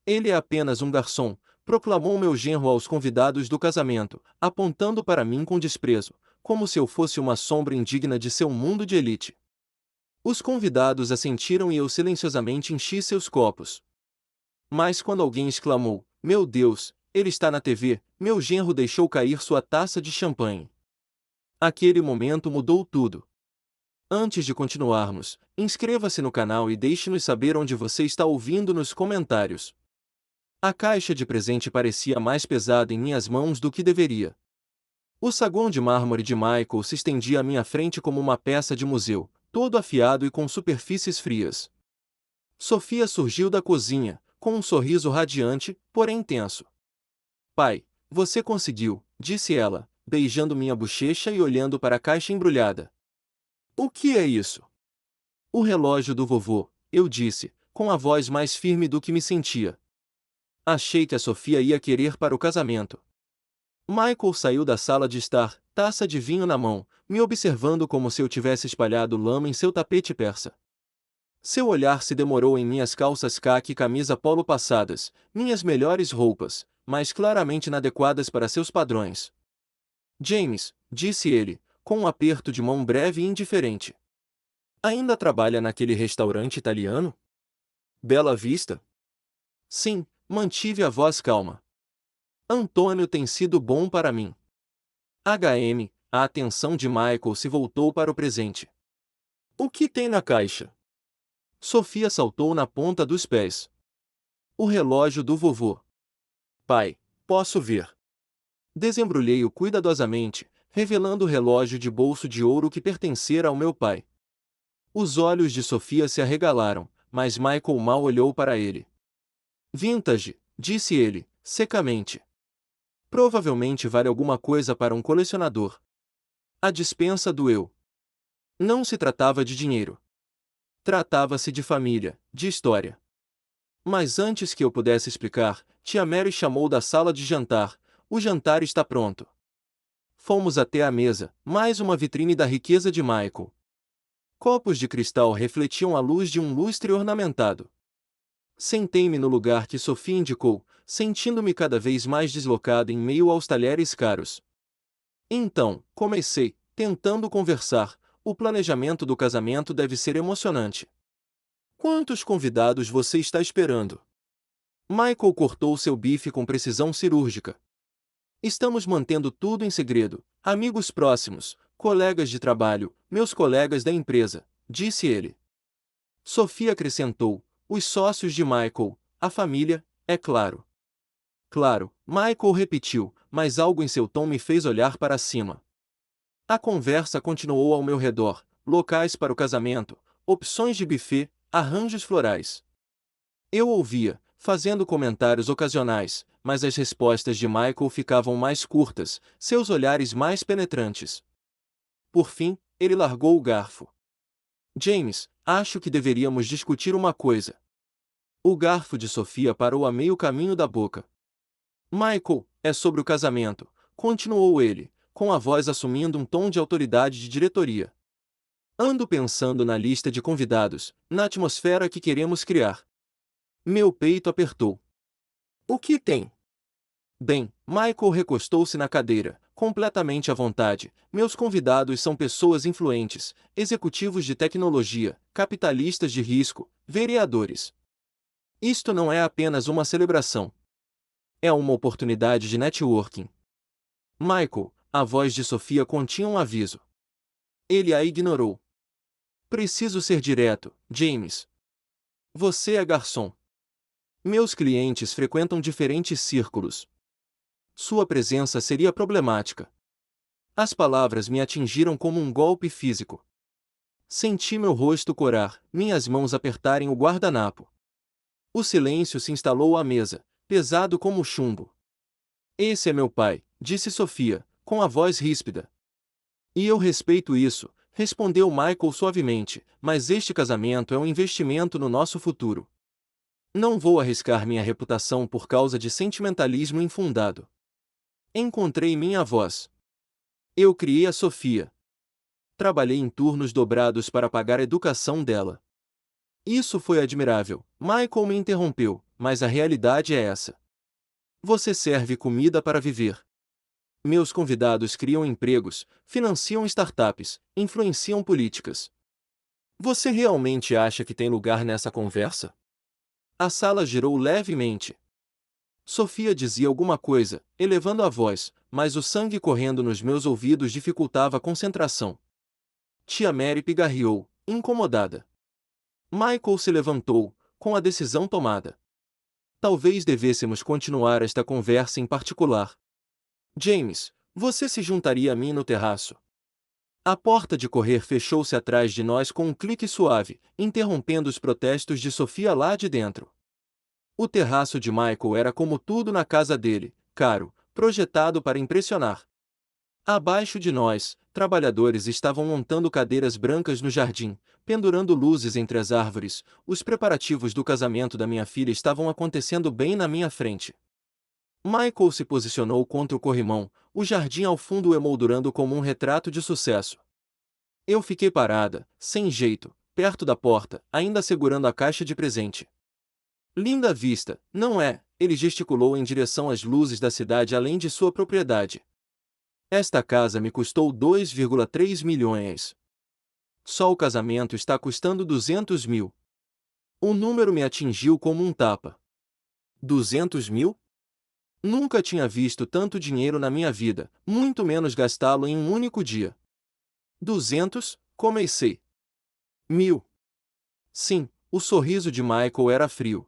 Ele é apenas um garçom, proclamou meu genro aos convidados do casamento, apontando para mim com desprezo, como se eu fosse uma sombra indigna de seu mundo de elite. Os convidados assentiram e eu silenciosamente enchi seus copos. Mas quando alguém exclamou, "Meu Deus, ele está na TV", meu genro deixou cair sua taça de champanhe. Aquele momento mudou tudo. Antes de continuarmos, inscreva-se no canal e deixe-nos saber onde você está ouvindo nos comentários. A caixa de presente parecia mais pesada em minhas mãos do que deveria. O saguão de mármore de Michael se estendia à minha frente como uma peça de museu, todo afiado e com superfícies frias. Sofia surgiu da cozinha, com um sorriso radiante, porém tenso. "Pai, você conseguiu", disse ela, beijando minha bochecha e olhando para a caixa embrulhada. "O que é isso?" "O relógio do vovô", eu disse, com a voz mais firme do que me sentia. Achei que a Sofia ia querer para o casamento. Michael saiu da sala de estar, taça de vinho na mão, me observando como se eu tivesse espalhado lama em seu tapete persa. Seu olhar se demorou em minhas calças caqui e camisa polo passadas, minhas melhores roupas, mas claramente inadequadas para seus padrões. "James", disse ele, com um aperto de mão breve e indiferente. "Ainda trabalha naquele restaurante italiano? Bela Vista?" "Sim", mantive a voz calma. "Antônio tem sido bom para mim." A atenção de Michael se voltou para o presente. "O que tem na caixa?" Sofia saltou na ponta dos pés. "O relógio do vovô." "Pai, posso ver?" Desembrulhei-o cuidadosamente, revelando o relógio de bolso de ouro que pertencera ao meu pai. Os olhos de Sofia se arregalaram, mas Michael mal olhou para ele. "Vintage", disse ele, secamente. "Provavelmente vale alguma coisa para um colecionador." A dispensa doeu. Não se tratava de dinheiro. Tratava-se de família, de história. Mas antes que eu pudesse explicar, tia Mary chamou da sala de jantar. "O jantar está pronto." Fomos até a mesa, mais uma vitrine da riqueza de Michael. Copos de cristal refletiam a luz de um lustre ornamentado. Sentei-me no lugar que Sophie indicou, sentindo-me cada vez mais deslocado em meio aos talheres caros. Então, comecei, tentando conversar. "O planejamento do casamento deve ser emocionante. Quantos convidados você está esperando?" Michael cortou seu bife com precisão cirúrgica. "Estamos mantendo tudo em segredo. Amigos próximos, colegas de trabalho, meus colegas da empresa", disse ele. Sophie acrescentou, "os sócios de Michael, a família, é claro." "Claro", Michael repetiu, mas algo em seu tom me fez olhar para cima. A conversa continuou ao meu redor, locais para o casamento, opções de buffet, arranjos florais. Eu ouvia, fazendo comentários ocasionais, mas as respostas de Michael ficavam mais curtas, seus olhares mais penetrantes. Por fim, ele largou o garfo. "James, acho que deveríamos discutir uma coisa." O garfo de Sofia parou a meio caminho da boca. "Michael, é sobre o casamento", continuou ele, com a voz assumindo um tom de autoridade de diretoria. "Ando pensando na lista de convidados, na atmosfera que queremos criar." Meu peito apertou. "O que tem?" "Bem", Michael recostou-se na cadeira, completamente à vontade. "Meus convidados são pessoas influentes, executivos de tecnologia, capitalistas de risco, vereadores. Isto não é apenas uma celebração. É uma oportunidade de networking." "Michael", a voz de Sofia continha um aviso. Ele a ignorou. "Preciso ser direto, James. Você é garçom. Meus clientes frequentam diferentes círculos. Sua presença seria problemática." As palavras me atingiram como um golpe físico. Senti meu rosto corar, minhas mãos apertarem o guardanapo. O silêncio se instalou à mesa, pesado como chumbo. "Esse é meu pai", disse Sofia, com a voz ríspida. "E eu respeito isso", respondeu Michael suavemente, "mas este casamento é um investimento no nosso futuro. Não vou arriscar minha reputação por causa de sentimentalismo infundado." Encontrei minha voz. Eu criei a Sofia. Trabalhei em turnos dobrados para pagar a educação dela. Isso foi admirável. Michael me interrompeu, mas a realidade é essa. Você serve comida para viver. Meus convidados criam empregos, financiam startups, influenciam políticas. Você realmente acha que tem lugar nessa conversa? A sala girou levemente. Sofia dizia alguma coisa, elevando a voz, mas o sangue correndo nos meus ouvidos dificultava a concentração. Tia Mary pigarreou, incomodada. Michael se levantou, com a decisão tomada. Talvez devêssemos continuar esta conversa em particular. James, você se juntaria a mim no terraço? A porta de correr fechou-se atrás de nós com um clique suave, interrompendo os protestos de Sofia lá de dentro. O terraço de Michael era como tudo na casa dele, caro, projetado para impressionar. Abaixo de nós, trabalhadores estavam montando cadeiras brancas no jardim, pendurando luzes entre as árvores. Os preparativos do casamento da minha filha estavam acontecendo bem na minha frente. Michael se posicionou contra o corrimão, o jardim ao fundo o emoldurando como um retrato de sucesso. Eu fiquei parada, sem jeito, perto da porta, ainda segurando a caixa de presente. Linda vista, não é? Ele gesticulou em direção às luzes da cidade além de sua propriedade. Esta casa me custou 2,3 milhões. Só o casamento está custando 200 mil. O número me atingiu como um tapa. 200 mil? Nunca tinha visto tanto dinheiro na minha vida, muito menos gastá-lo em um único dia. 200, comecei. 1000. Sim, o sorriso de Michael era frio.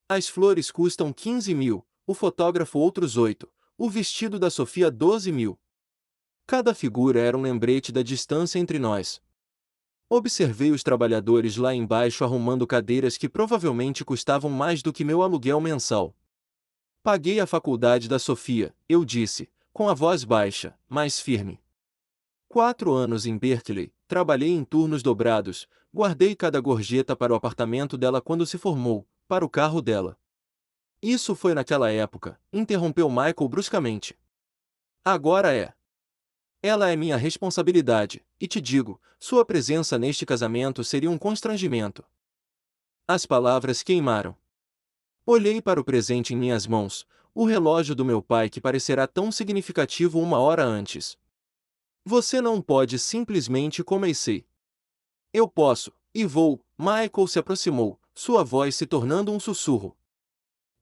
As flores custam 15 mil, o fotógrafo outros 8, o vestido da Sofia 12 mil. Cada figura era um lembrete da distância entre nós. Observei os trabalhadores lá embaixo arrumando cadeiras que provavelmente custavam mais do que meu aluguel mensal. Paguei a faculdade da Sofia, eu disse, com a voz baixa, mas firme. 4 anos em Berkeley, trabalhei em turnos dobrados, guardei cada gorjeta para o apartamento dela quando se formou, para o carro dela. Isso foi naquela época, interrompeu Michael bruscamente. Agora é. Ela é minha responsabilidade, e te digo, sua presença neste casamento seria um constrangimento. As palavras queimaram. Olhei para o presente em minhas mãos, o relógio do meu pai que parecerá tão significativo 1 hora antes. Você não pode simplesmente comecei. Eu posso, e vou. Michael se aproximou, sua voz se tornando um sussurro.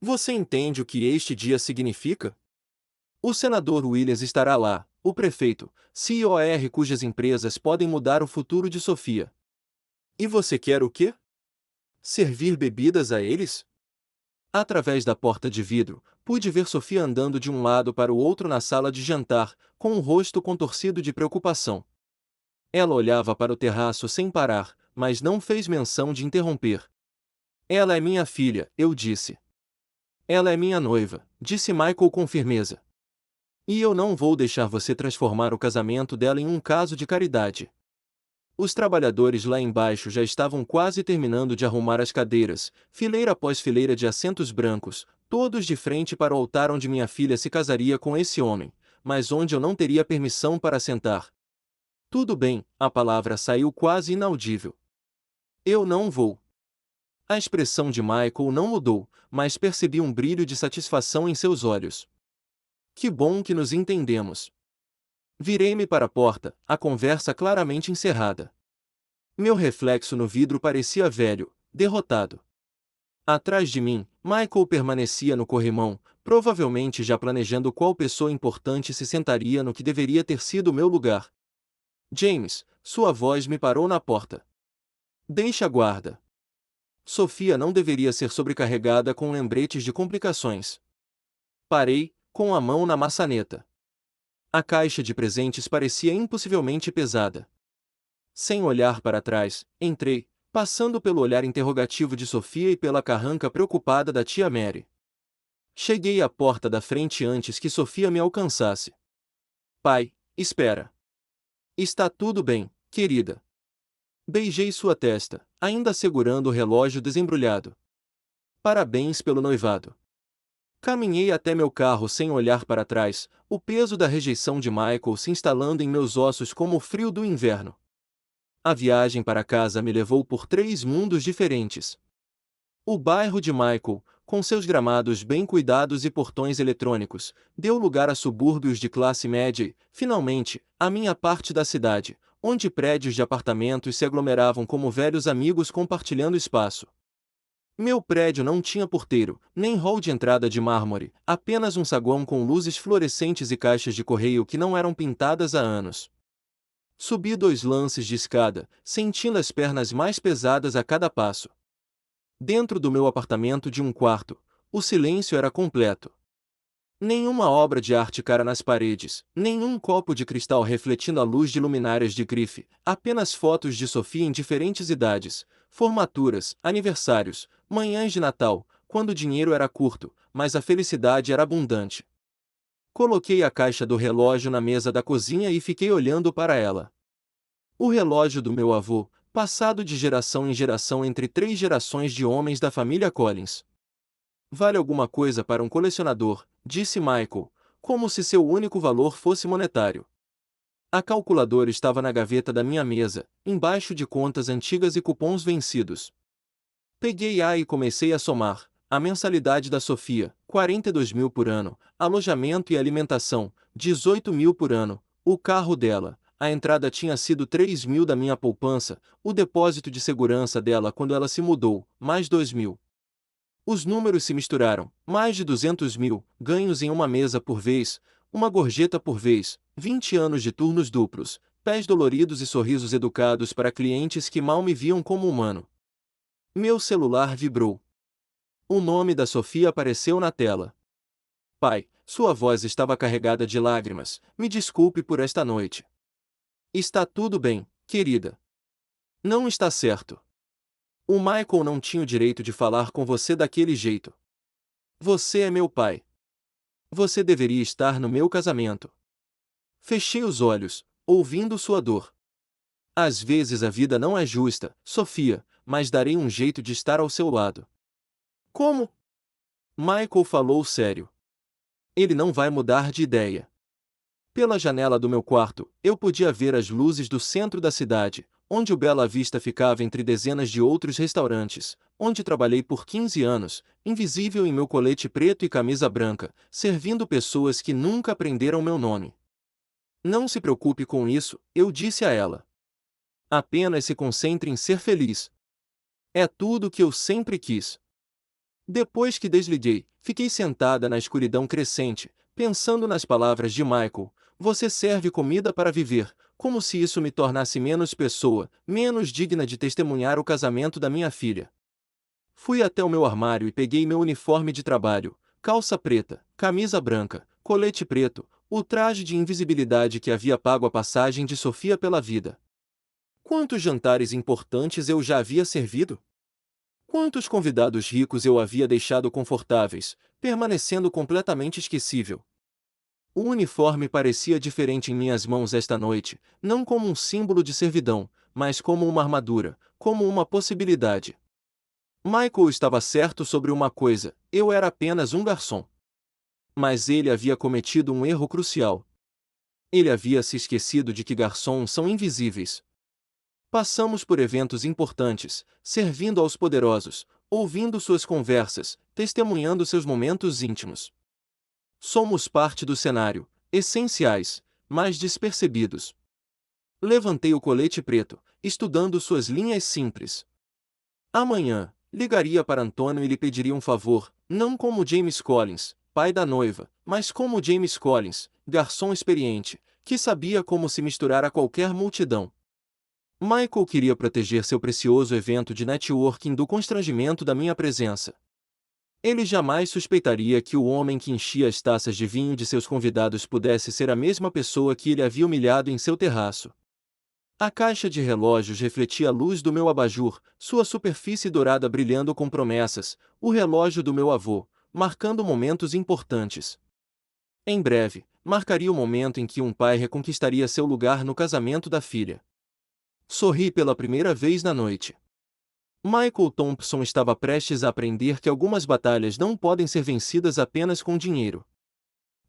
Você entende o que este dia significa? O senador Williams estará lá, o prefeito, COR cujas empresas podem mudar o futuro de Sofia. E você quer o quê? Servir bebidas a eles? Através da porta de vidro, pude ver Sofia andando de um lado para o outro na sala de jantar, com o rosto contorcido de preocupação. Ela olhava para o terraço sem parar, mas não fez menção de interromper. Ela é minha filha, eu disse. Ela é minha noiva, disse Michael com firmeza. E eu não vou deixar você transformar o casamento dela em um caso de caridade. Os trabalhadores lá embaixo já estavam quase terminando de arrumar as cadeiras, fileira após fileira de assentos brancos, todos de frente para o altar onde minha filha se casaria com esse homem, mas onde eu não teria permissão para sentar. Tudo bem, a palavra saiu quase inaudível. Eu não vou. A expressão de Michael não mudou, mas percebi um brilho de satisfação em seus olhos. Que bom que nos entendemos. Virei-me para a porta, a conversa claramente encerrada. Meu reflexo no vidro parecia velho, derrotado. Atrás de mim, Michael permanecia no corrimão, provavelmente já planejando qual pessoa importante se sentaria no que deveria ter sido o meu lugar. James, sua voz me parou na porta. Deixe a guarda. Sofia não deveria ser sobrecarregada com lembretes de complicações. Parei, com a mão na maçaneta. A caixa de presentes parecia impossivelmente pesada. Sem olhar para trás, entrei, passando pelo olhar interrogativo de Sofia e pela carranca preocupada da tia Mary. Cheguei à porta da frente antes que Sofia me alcançasse. Pai, espera. Está tudo bem, querida. Beijei sua testa, ainda segurando o relógio desembrulhado. Parabéns pelo noivado. Caminhei até meu carro sem olhar para trás, o peso da rejeição de Michael se instalando em meus ossos como o frio do inverno. A viagem para casa me levou por 3 mundos diferentes. O bairro de Michael, com seus gramados bem cuidados e portões eletrônicos, deu lugar a subúrbios de classe média e, finalmente, a minha parte da cidade, onde prédios de apartamentos se aglomeravam como velhos amigos compartilhando espaço. Meu prédio não tinha porteiro, nem hall de entrada de mármore, apenas um saguão com luzes fluorescentes e caixas de correio que não eram pintadas há anos. Subi 2 lances de escada, sentindo as pernas mais pesadas a cada passo. Dentro do meu apartamento de um quarto, o silêncio era completo. Nenhuma obra de arte cara nas paredes, nenhum copo de cristal refletindo a luz de luminárias de grife, apenas fotos de Sofia em diferentes idades, formaturas, aniversários, manhãs de Natal, quando o dinheiro era curto, mas a felicidade era abundante. Coloquei a caixa do relógio na mesa da cozinha e fiquei olhando para ela. O relógio do meu avô, passado de geração em geração entre 3 gerações de homens da família Collins. Vale alguma coisa para um colecionador, disse Michael, como se seu único valor fosse monetário. A calculadora estava na gaveta da minha mesa, embaixo de contas antigas e cupons vencidos. Peguei-a e comecei a somar. A mensalidade da Sofia, 42 mil por ano, alojamento e alimentação, 18 mil por ano, o carro dela, a entrada tinha sido 3 mil da minha poupança, o depósito de segurança dela quando ela se mudou, mais 2 mil. Os números se misturaram, mais de 200 mil, ganhos em uma mesa por vez, uma gorjeta por vez, 20 anos de turnos duplos, pés doloridos e sorrisos educados para clientes que mal me viam como humano. Meu celular vibrou. O nome da Sofia apareceu na tela. Pai, sua voz estava carregada de lágrimas, me desculpe por esta noite. Está tudo bem, querida. Não está certo. O Michael não tinha o direito de falar com você daquele jeito. Você é meu pai. Você deveria estar no meu casamento. Fechei os olhos, ouvindo sua dor. Às vezes a vida não é justa, Sofia, mas darei um jeito de estar ao seu lado. Como? Michael falou sério. Ele não vai mudar de ideia. Pela janela do meu quarto, eu podia ver as luzes do centro da cidade, onde o Bela Vista ficava entre dezenas de outros restaurantes, onde trabalhei por 15 anos, invisível em meu colete preto e camisa branca, servindo pessoas que nunca aprenderam meu nome. Não se preocupe com isso, eu disse a ela. Apenas se concentre em ser feliz. É tudo o que eu sempre quis. Depois que desliguei, fiquei sentada na escuridão crescente, pensando nas palavras de Michael. Você serve comida para viver, como se isso me tornasse menos pessoa, menos digna de testemunhar o casamento da minha filha. Fui até o meu armário e peguei meu uniforme de trabalho, calça preta, camisa branca, colete preto, o traje de invisibilidade que havia pago a passagem de Sofia pela vida. Quantos jantares importantes eu já havia servido? Quantos convidados ricos eu havia deixado confortáveis, permanecendo completamente esquecível? O uniforme parecia diferente em minhas mãos esta noite, não como um símbolo de servidão, mas como uma armadura, como uma possibilidade. Michael estava certo sobre uma coisa: eu era apenas um garçom. Mas ele havia cometido um erro crucial. Ele havia se esquecido de que garçons são invisíveis. Passamos por eventos importantes, servindo aos poderosos, ouvindo suas conversas, testemunhando seus momentos íntimos. Somos parte do cenário, essenciais, mas despercebidos. Levantei o colete preto, estudando suas linhas simples. Amanhã, ligaria para Antônio e lhe pediria um favor, não como James Collins, pai da noiva, mas como James Collins, garçom experiente, que sabia como se misturar a qualquer multidão. Michael queria proteger seu precioso evento de networking do constrangimento da minha presença. Ele jamais suspeitaria que o homem que enchia as taças de vinho de seus convidados pudesse ser a mesma pessoa que ele havia humilhado em seu terraço. A caixa de relógios refletia a luz do meu abajur, sua superfície dourada brilhando com promessas, o relógio do meu avô, marcando momentos importantes. Em breve, marcaria o momento em que um pai reconquistaria seu lugar no casamento da filha. Sorri pela primeira vez na noite. Michael Thompson estava prestes a aprender que algumas batalhas não podem ser vencidas apenas com dinheiro.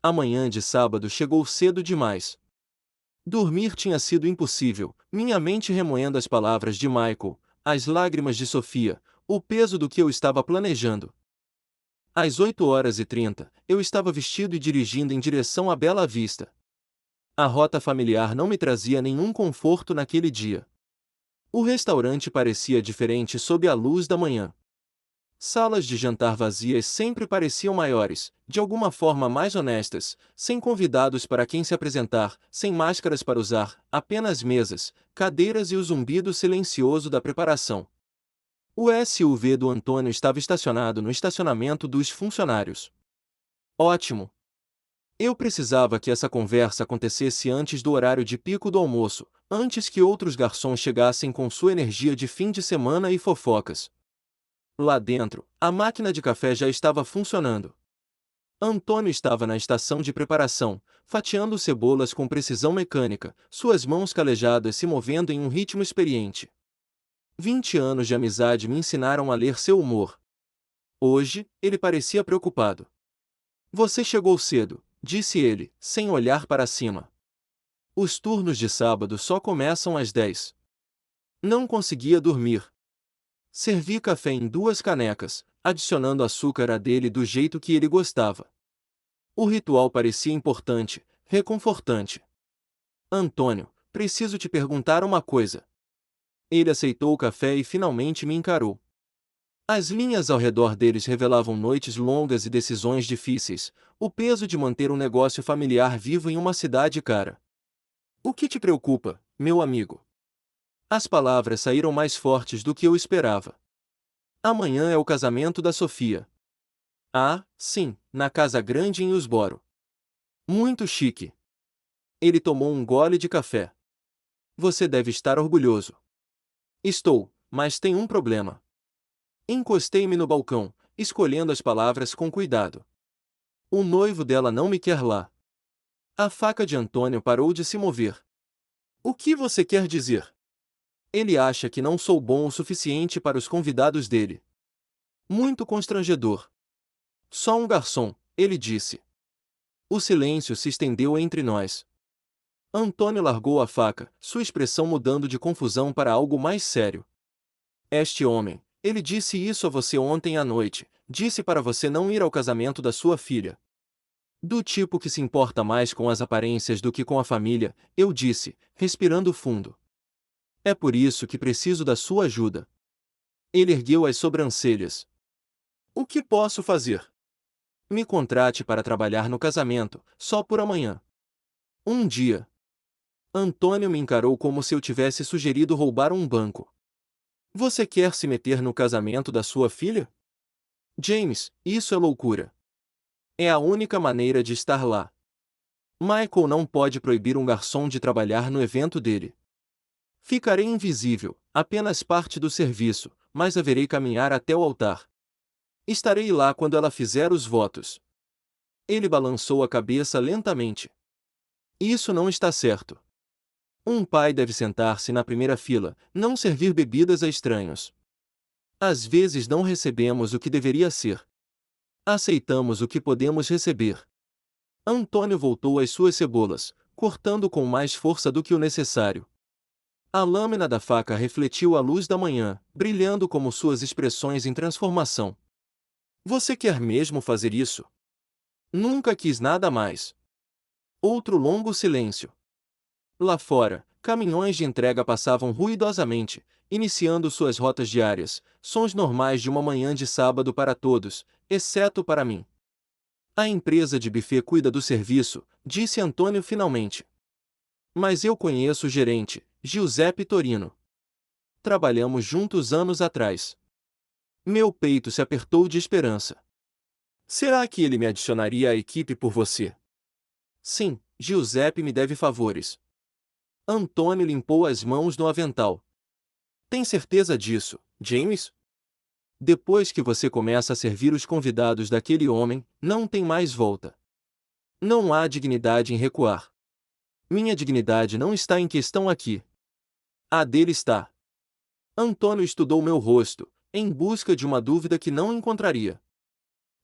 A manhã de sábado chegou cedo demais. Dormir tinha sido impossível, minha mente remoendo as palavras de Michael, as lágrimas de Sofia, o peso do que eu estava planejando. Às 8h30, eu estava vestido e dirigindo em direção à Bela Vista. A rota familiar não me trazia nenhum conforto naquele dia. O restaurante parecia diferente sob a luz da manhã. Salas de jantar vazias sempre pareciam maiores, de alguma forma mais honestas, sem convidados para quem se apresentar, sem máscaras para usar, apenas mesas, cadeiras e o zumbido silencioso da preparação. O SUV do Antônio estava estacionado no estacionamento dos funcionários. Ótimo! Eu precisava que essa conversa acontecesse antes do horário de pico do almoço, antes que outros garçons chegassem com sua energia de fim de semana e fofocas. Lá dentro, a máquina de café já estava funcionando. Antônio estava na estação de preparação, fatiando cebolas com precisão mecânica, suas mãos calejadas se movendo em um ritmo experiente. 20 anos de amizade me ensinaram a ler seu humor. Hoje, ele parecia preocupado. Você chegou cedo, disse ele, sem olhar para cima. Os turnos de sábado só começam às 10. Não conseguia dormir. Servi café em 2 canecas, adicionando açúcar à dele do jeito que ele gostava. O ritual parecia importante, reconfortante. Antônio, preciso te perguntar uma coisa. Ele aceitou o café e finalmente me encarou. As linhas ao redor deles revelavam noites longas e decisões difíceis, o peso de manter um negócio familiar vivo em uma cidade cara. O que te preocupa, meu amigo? As palavras saíram mais fortes do que eu esperava. Amanhã é o casamento da Sofia. Ah, sim, na Casa Grande em Usboro. Muito chique. Ele tomou um gole de café. Você deve estar orgulhoso. Estou, mas tem um problema. Encostei-me no balcão, escolhendo as palavras com cuidado. O noivo dela não me quer lá. A faca de Antônio parou de se mover. O que você quer dizer? Ele acha que não sou bom o suficiente para os convidados dele. Muito constrangedor. Só um garçom, ele disse. O silêncio se estendeu entre nós. Antônio largou a faca, sua expressão mudando de confusão para algo mais sério. Este homem, ele disse isso a você ontem à noite, disse para você não ir ao casamento da sua filha. Do tipo que se importa mais com as aparências do que com a família, eu disse, respirando fundo. É por isso que preciso da sua ajuda. Ele ergueu as sobrancelhas. O que posso fazer? Me contrate para trabalhar no casamento, só por amanhã. Um dia. Antônio me encarou como se eu tivesse sugerido roubar um banco. Você quer se meter no casamento da sua filha? James, isso é loucura. É a única maneira de estar lá. Michael não pode proibir um garçom de trabalhar no evento dele. Ficarei invisível, apenas parte do serviço, mas haverei caminhar até o altar. Estarei lá quando ela fizer os votos. Ele balançou a cabeça lentamente. Isso não está certo. Um pai deve sentar-se na primeira fila, não servir bebidas a estranhos. Às vezes não recebemos o que deveria ser. Aceitamos o que podemos receber. Antônio voltou às suas cebolas, cortando com mais força do que o necessário. A lâmina da faca refletiu a luz da manhã, brilhando como suas expressões em transformação. Você quer mesmo fazer isso? Nunca quis nada mais. Outro longo silêncio. Lá fora, caminhões de entrega passavam ruidosamente, iniciando suas rotas diárias, sons normais de uma manhã de sábado para todos, exceto para mim. A empresa de buffet cuida do serviço, disse Antônio finalmente. Mas eu conheço o gerente, Giuseppe Torino. Trabalhamos juntos anos atrás. Meu peito se apertou de esperança. Será que ele me adicionaria à equipe por você? Sim, Giuseppe me deve favores. Antônio limpou as mãos no avental. Tem certeza disso, James? Depois que você começa a servir os convidados daquele homem, não tem mais volta. Não há dignidade em recuar. Minha dignidade não está em questão aqui. A dele está. Antônio estudou meu rosto, em busca de uma dúvida que não encontraria.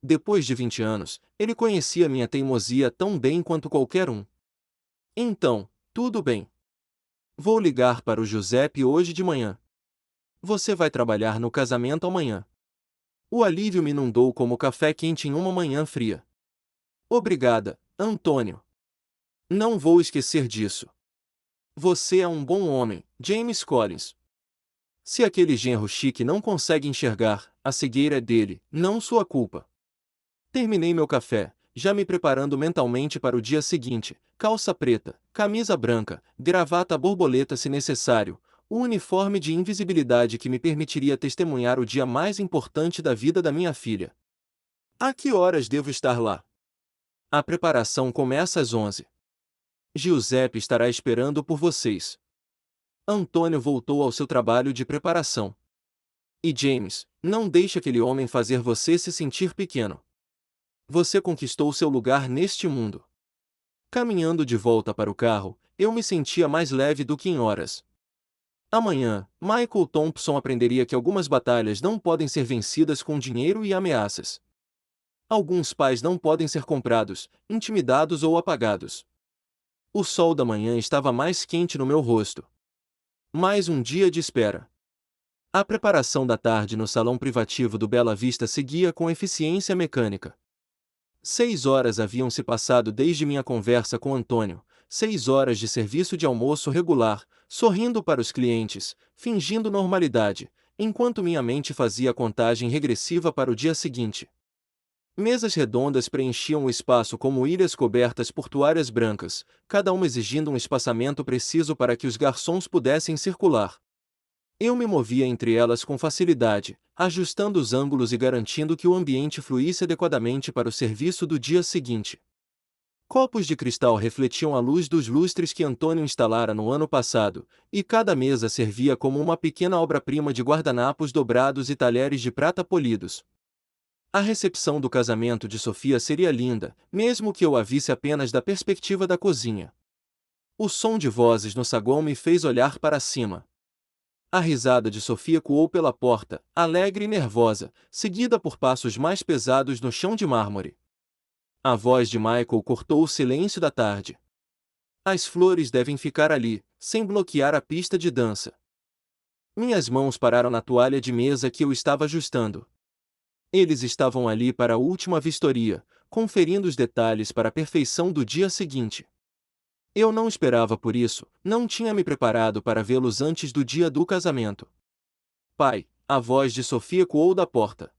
Depois de 20 anos, ele conhecia minha teimosia tão bem quanto qualquer um. Então, tudo bem. Vou ligar para o Giuseppe hoje de manhã. Você vai trabalhar no casamento amanhã. O alívio me inundou como café quente em uma manhã fria. Obrigada, Antônio. Não vou esquecer disso. Você é um bom homem, James Collins. Se aquele genro chique não consegue enxergar, a cegueira é dele, não sua culpa. Terminei meu café, já me preparando mentalmente para o dia seguinte: calça preta, camisa branca, gravata borboleta se necessário, o uniforme de invisibilidade que me permitiria testemunhar o dia mais importante da vida da minha filha. A que horas devo estar lá? A preparação começa às 11. Giuseppe estará esperando por vocês. Antônio voltou ao seu trabalho de preparação. E James, não deixe aquele homem fazer você se sentir pequeno. Você conquistou seu lugar neste mundo. Caminhando de volta para o carro, eu me sentia mais leve do que em horas. Amanhã, Michael Thompson aprenderia que algumas batalhas não podem ser vencidas com dinheiro e ameaças. Alguns pais não podem ser comprados, intimidados ou apagados. O sol da manhã estava mais quente no meu rosto. Mais um dia de espera. A preparação da tarde no salão privativo do Bela Vista seguia com eficiência mecânica. 6 horas haviam se passado desde minha conversa com Antônio, 6 horas de serviço de almoço regular, sorrindo para os clientes, fingindo normalidade, enquanto minha mente fazia a contagem regressiva para o dia seguinte. Mesas redondas preenchiam o espaço como ilhas cobertas por toalhas brancas, cada uma exigindo um espaçamento preciso para que os garçons pudessem circular. Eu me movia entre elas com facilidade, ajustando os ângulos e garantindo que o ambiente fluísse adequadamente para o serviço do dia seguinte. Copos de cristal refletiam a luz dos lustres que Antônio instalara no ano passado, e cada mesa servia como uma pequena obra-prima de guardanapos dobrados e talheres de prata polidos. A recepção do casamento de Sofia seria linda, mesmo que eu a visse apenas da perspectiva da cozinha. O som de vozes no saguão me fez olhar para cima. A risada de Sofia ecoou pela porta, alegre e nervosa, seguida por passos mais pesados no chão de mármore. A voz de Michael cortou o silêncio da tarde. As flores devem ficar ali, sem bloquear a pista de dança. Minhas mãos pararam na toalha de mesa que eu estava ajustando. Eles estavam ali para a última vistoria, conferindo os detalhes para a perfeição do dia seguinte. Eu não esperava por isso, não tinha me preparado para vê-los antes do dia do casamento. Pai, a voz de Sofia ecoou da porta.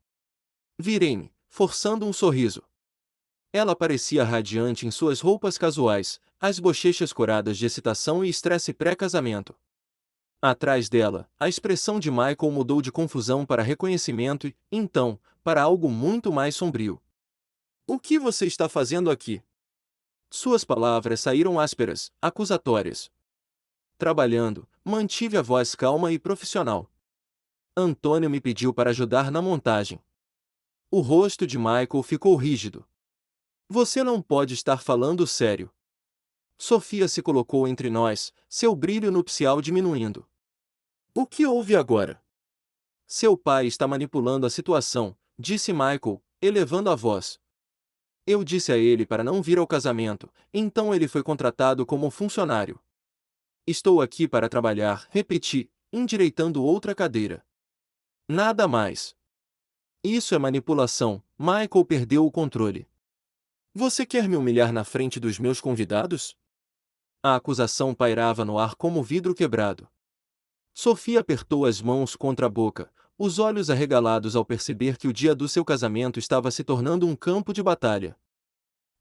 Virei-me, forçando um sorriso. Ela parecia radiante em suas roupas casuais, as bochechas coradas de excitação e estresse pré-casamento. Atrás dela, a expressão de Michael mudou de confusão para reconhecimento e, então, para algo muito mais sombrio. O que você está fazendo aqui? Suas palavras saíram ásperas, acusatórias. Trabalhando, mantive a voz calma e profissional. Antônio me pediu para ajudar na montagem. O rosto de Michael ficou rígido. Você não pode estar falando sério. Sofia se colocou entre nós, seu brilho nupcial diminuindo. O que houve agora? Seu pai está manipulando a situação, disse Michael, elevando a voz. Eu disse a ele para não vir ao casamento, então ele foi contratado como funcionário. Estou aqui para trabalhar, repeti, endireitando outra cadeira. Nada mais. Isso é manipulação, Michael perdeu o controle. Você quer me humilhar na frente dos meus convidados? A acusação pairava no ar como vidro quebrado. Sofia apertou as mãos contra a boca, os olhos arregalados ao perceber que o dia do seu casamento estava se tornando um campo de batalha.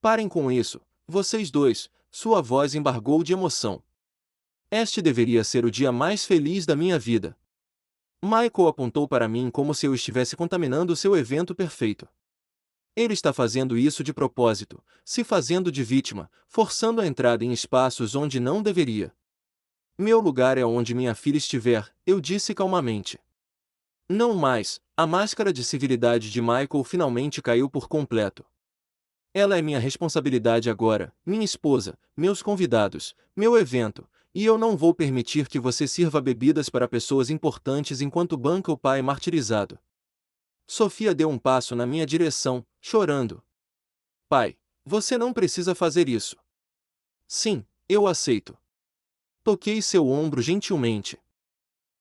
Parem com isso, vocês dois, sua voz embargou de emoção. Este deveria ser o dia mais feliz da minha vida. Michael apontou para mim como se eu estivesse contaminando seu evento perfeito. Ele está fazendo isso de propósito, se fazendo de vítima, forçando a entrada em espaços onde não deveria. Meu lugar é onde minha filha estiver, eu disse calmamente. Não mais, a máscara de civilidade de Michael finalmente caiu por completo. Ela é minha responsabilidade agora, minha esposa, meus convidados, meu evento, e eu não vou permitir que você sirva bebidas para pessoas importantes enquanto banca o pai martirizado. Sofia deu um passo na minha direção, chorando. Pai, você não precisa fazer isso. Sim, eu aceito. Toquei seu ombro gentilmente.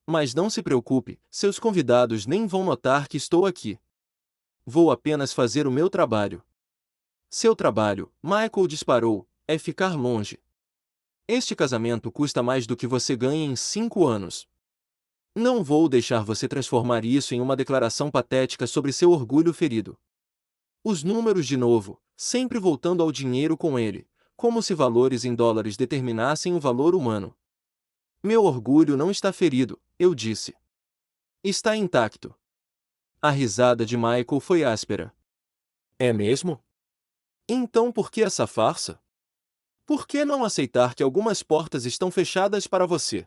Mas não se preocupe, seus convidados nem vão notar que estou aqui. vou apenas fazer o meu trabalho. Seu trabalho, Michael disparou, é ficar longe. Este casamento custa mais do que você ganha em 5 anos. Não vou deixar você transformar isso em uma declaração patética sobre seu orgulho ferido. Os números de novo, sempre voltando ao dinheiro com ele, como se valores em dólares determinassem o valor humano. Meu orgulho não está ferido, eu disse. Está intacto. A risada de Michael foi áspera. É mesmo? Então por que essa farsa? Por que não aceitar que algumas portas estão fechadas para você?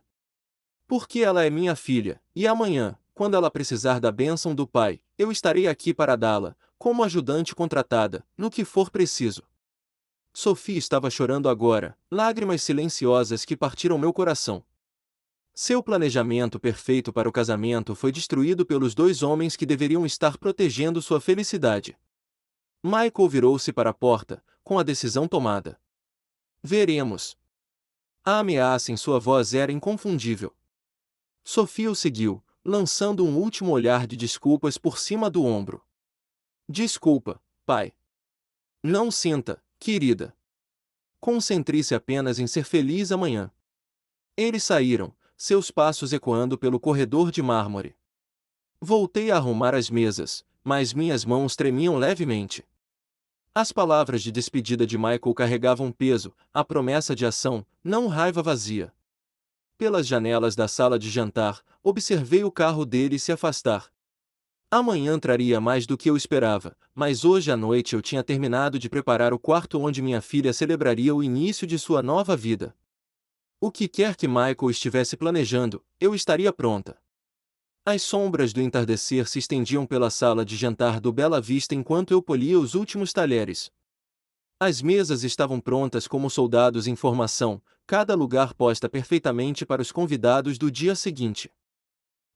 Porque ela é minha filha, e amanhã, quando ela precisar da bênção do Pai, eu estarei aqui para dá-la, como ajudante contratada, no que for preciso. Sophie estava chorando agora, lágrimas silenciosas que partiram meu coração. Seu planejamento perfeito para o casamento foi destruído pelos dois homens que deveriam estar protegendo sua felicidade. Michael virou-se para a porta, com a decisão tomada. Veremos. A ameaça em sua voz era inconfundível. Sophie o seguiu, lançando um último olhar de desculpas por cima do ombro. Desculpa, pai. Não sinta, querida. Concentre-se apenas em ser feliz amanhã. Eles saíram, seus passos ecoando pelo corredor de mármore. Voltei a arrumar as mesas, mas minhas mãos tremiam levemente. As palavras de despedida de Michael carregavam peso, a promessa de ação, não raiva vazia. Pelas janelas da sala de jantar, observei o carro dele se afastar. Amanhã traria mais do que eu esperava, mas hoje à noite eu tinha terminado de preparar o quarto onde minha filha celebraria o início de sua nova vida. O que quer que Michael estivesse planejando, eu estaria pronta. As sombras do entardecer se estendiam pela sala de jantar do Bela Vista enquanto eu polia os últimos talheres. As mesas estavam prontas como soldados em formação, cada lugar posta perfeitamente para os convidados do dia seguinte.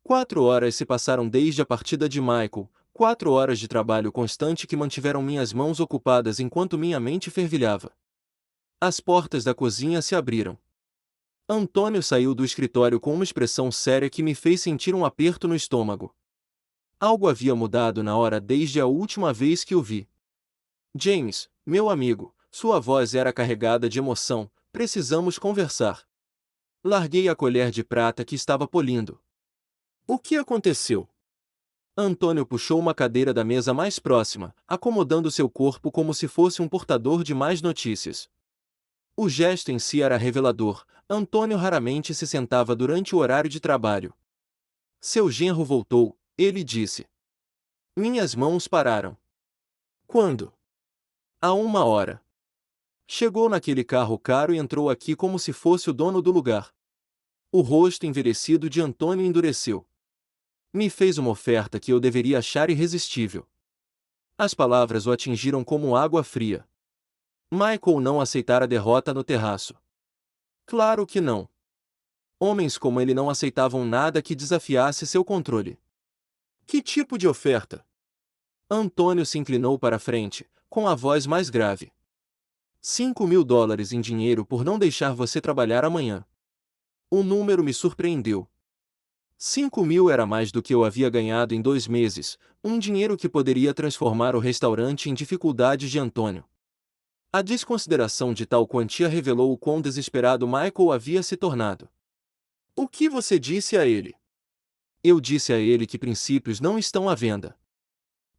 4 horas se passaram desde a partida de Michael, 4 horas de trabalho constante que mantiveram minhas mãos ocupadas enquanto minha mente fervilhava. As portas da cozinha se abriram. Antônio saiu do escritório com uma expressão séria que me fez sentir um aperto no estômago. Algo havia mudado na hora desde a última vez que o vi. James, meu amigo, sua voz era carregada de emoção, precisamos conversar. Larguei a colher de prata que estava polindo. O que aconteceu? Antônio puxou uma cadeira da mesa mais próxima, acomodando seu corpo como se fosse um portador de mais notícias. O gesto em si era revelador. Antônio raramente se sentava durante o horário de trabalho. Seu genro voltou, ele disse. Minhas mãos pararam. Quando? Há 1 hora. Chegou naquele carro caro e entrou aqui como se fosse o dono do lugar. O rosto envelhecido de Antônio endureceu. Me fez uma oferta que eu deveria achar irresistível. As palavras o atingiram como água fria. Michael não aceitara a derrota no terraço. Claro que não. Homens como ele não aceitavam nada que desafiasse seu controle. Que tipo de oferta? Antônio se inclinou para a frente, com a voz mais grave. $5.000 em dinheiro por não deixar você trabalhar amanhã. O número me surpreendeu. 5.000 era mais do que eu havia ganhado em 2 meses, um dinheiro que poderia transformar o restaurante em dificuldades de Antônio. A desconsideração de tal quantia revelou o quão desesperado Michael havia se tornado. O que você disse a ele? Eu disse a ele que princípios não estão à venda.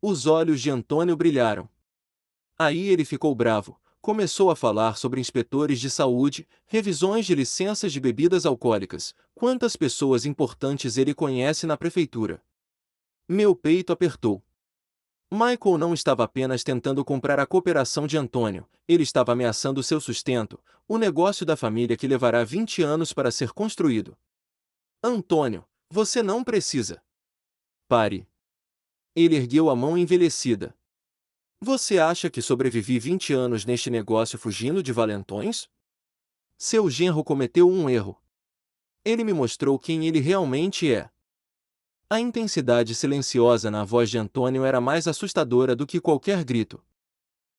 Os olhos de Antônio brilharam. Aí ele ficou bravo, começou a falar sobre inspetores de saúde, revisões de licenças de bebidas alcoólicas, quantas pessoas importantes ele conhece na prefeitura. Meu peito apertou. Michael não estava apenas tentando comprar a cooperação de Antônio, ele estava ameaçando seu sustento, o negócio da família que levará 20 anos para ser construído. Antônio, você não precisa. Pare. Ele ergueu a mão envelhecida. Você acha que sobrevivi 20 anos neste negócio fugindo de valentões? Seu genro cometeu um erro. Ele me mostrou quem ele realmente é. A intensidade silenciosa na voz de Antônio era mais assustadora do que qualquer grito.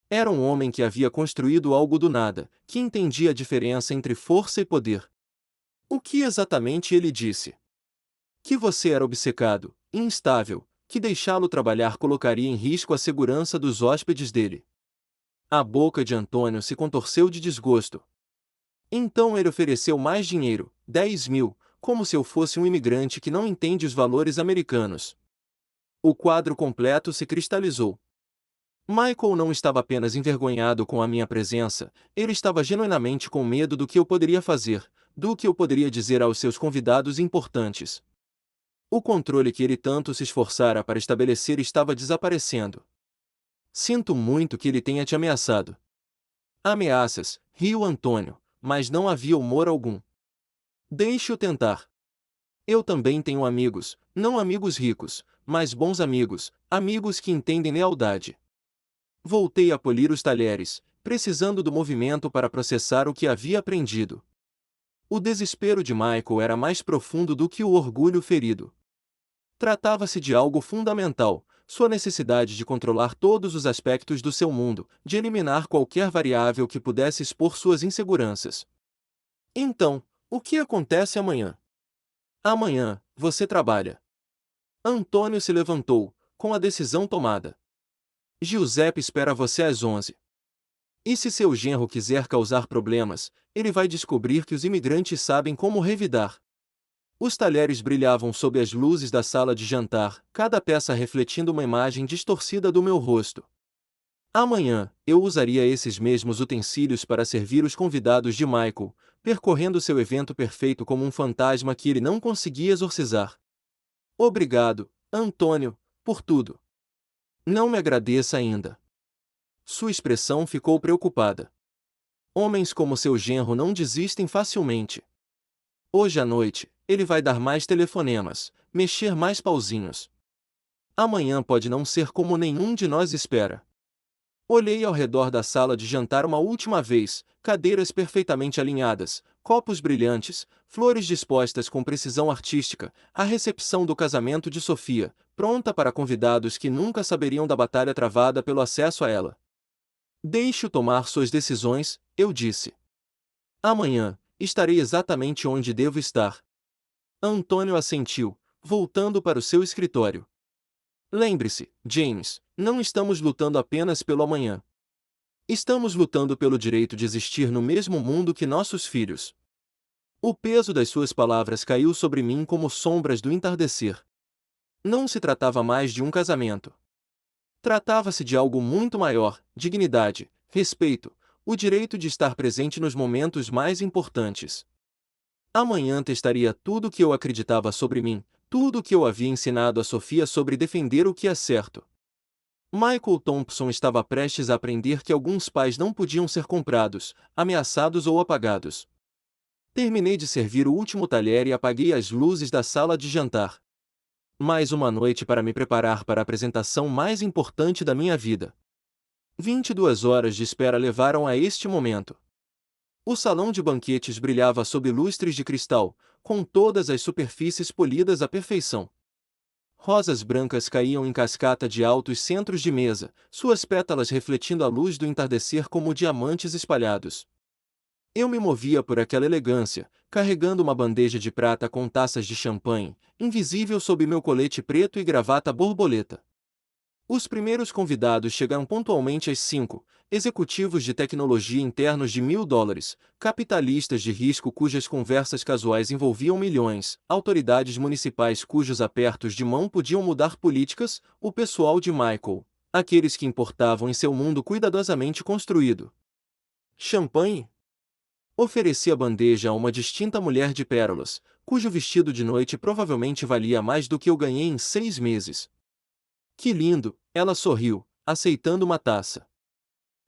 Era um homem que havia construído algo do nada, que entendia a diferença entre força e poder. O que exatamente ele disse? Que você era obcecado, instável, que deixá-lo trabalhar colocaria em risco a segurança dos hóspedes dele. A boca de Antônio se contorceu de desgosto. Então ele ofereceu mais dinheiro, 10.000, como se eu fosse um imigrante que não entende os valores americanos. O quadro completo se cristalizou. Michael não estava apenas envergonhado com a minha presença, ele estava genuinamente com medo do que eu poderia fazer, do que eu poderia dizer aos seus convidados importantes. O controle que ele tanto se esforçara para estabelecer estava desaparecendo. Sinto muito que ele tenha te ameaçado. Ameaças, riu Antônio, mas não havia humor algum. Deixe-o tentar. Eu também tenho amigos, não amigos ricos, mas bons amigos, amigos que entendem lealdade. Voltei a polir os talheres, precisando do movimento para processar o que havia aprendido. O desespero de Michael era mais profundo do que o orgulho ferido. Tratava-se de algo fundamental, sua necessidade de controlar todos os aspectos do seu mundo, de eliminar qualquer variável que pudesse expor suas inseguranças. Então, o que acontece amanhã? Amanhã, você trabalha. Antônio se levantou, com a decisão tomada. Giuseppe espera você às 11. E se seu genro quiser causar problemas, ele vai descobrir que os imigrantes sabem como revidar. Os talheres brilhavam sob as luzes da sala de jantar, cada peça refletindo uma imagem distorcida do meu rosto. Amanhã, eu usaria esses mesmos utensílios para servir os convidados de Michael, percorrendo seu evento perfeito como um fantasma que ele não conseguia exorcizar. Obrigado, Antônio, por tudo. Não me agradeça ainda. Sua expressão ficou preocupada. Homens como seu genro não desistem facilmente. Hoje à noite, ele vai dar mais telefonemas, mexer mais pauzinhos. Amanhã pode não ser como nenhum de nós espera. Olhei ao redor da sala de jantar uma última vez, cadeiras perfeitamente alinhadas, copos brilhantes, flores dispostas com precisão artística, a recepção do casamento de Sofia, pronta para convidados que nunca saberiam da batalha travada pelo acesso a ela. Deixe-o tomar suas decisões, eu disse. Amanhã, estarei exatamente onde devo estar. Antônio assentiu, voltando para o seu escritório. Lembre-se, James, não estamos lutando apenas pelo amanhã. Estamos lutando pelo direito de existir no mesmo mundo que nossos filhos. O peso das suas palavras caiu sobre mim como sombras do entardecer. Não se tratava mais de um casamento. Tratava-se de algo muito maior, dignidade, respeito, o direito de estar presente nos momentos mais importantes. Amanhã testaria tudo o que eu acreditava sobre mim, tudo o que eu havia ensinado a Sofia sobre defender o que é certo. Michael Thompson estava prestes a aprender que alguns pais não podiam ser comprados, ameaçados ou apagados. Terminei de servir o último talher e apaguei as luzes da sala de jantar. Mais uma noite para me preparar para a apresentação mais importante da minha vida. 22 horas de espera levaram a este momento. O salão de banquetes brilhava sob lustres de cristal, com todas as superfícies polidas à perfeição. Rosas brancas caíam em cascata de altos centros de mesa, suas pétalas refletindo a luz do entardecer como diamantes espalhados. Eu me movia por aquela elegância, carregando uma bandeja de prata com taças de champanhe, invisível sob meu colete preto e gravata borboleta. Os primeiros convidados chegaram pontualmente às 5, executivos de tecnologia internos de $1.000, capitalistas de risco cujas conversas casuais envolviam milhões, autoridades municipais cujos apertos de mão podiam mudar políticas, o pessoal de Michael, aqueles que importavam em seu mundo cuidadosamente construído. Champanhe? Ofereci a bandeja a uma distinta mulher de pérolas, cujo vestido de noite provavelmente valia mais do que eu ganhei em 6 meses. Que lindo, ela sorriu, aceitando uma taça.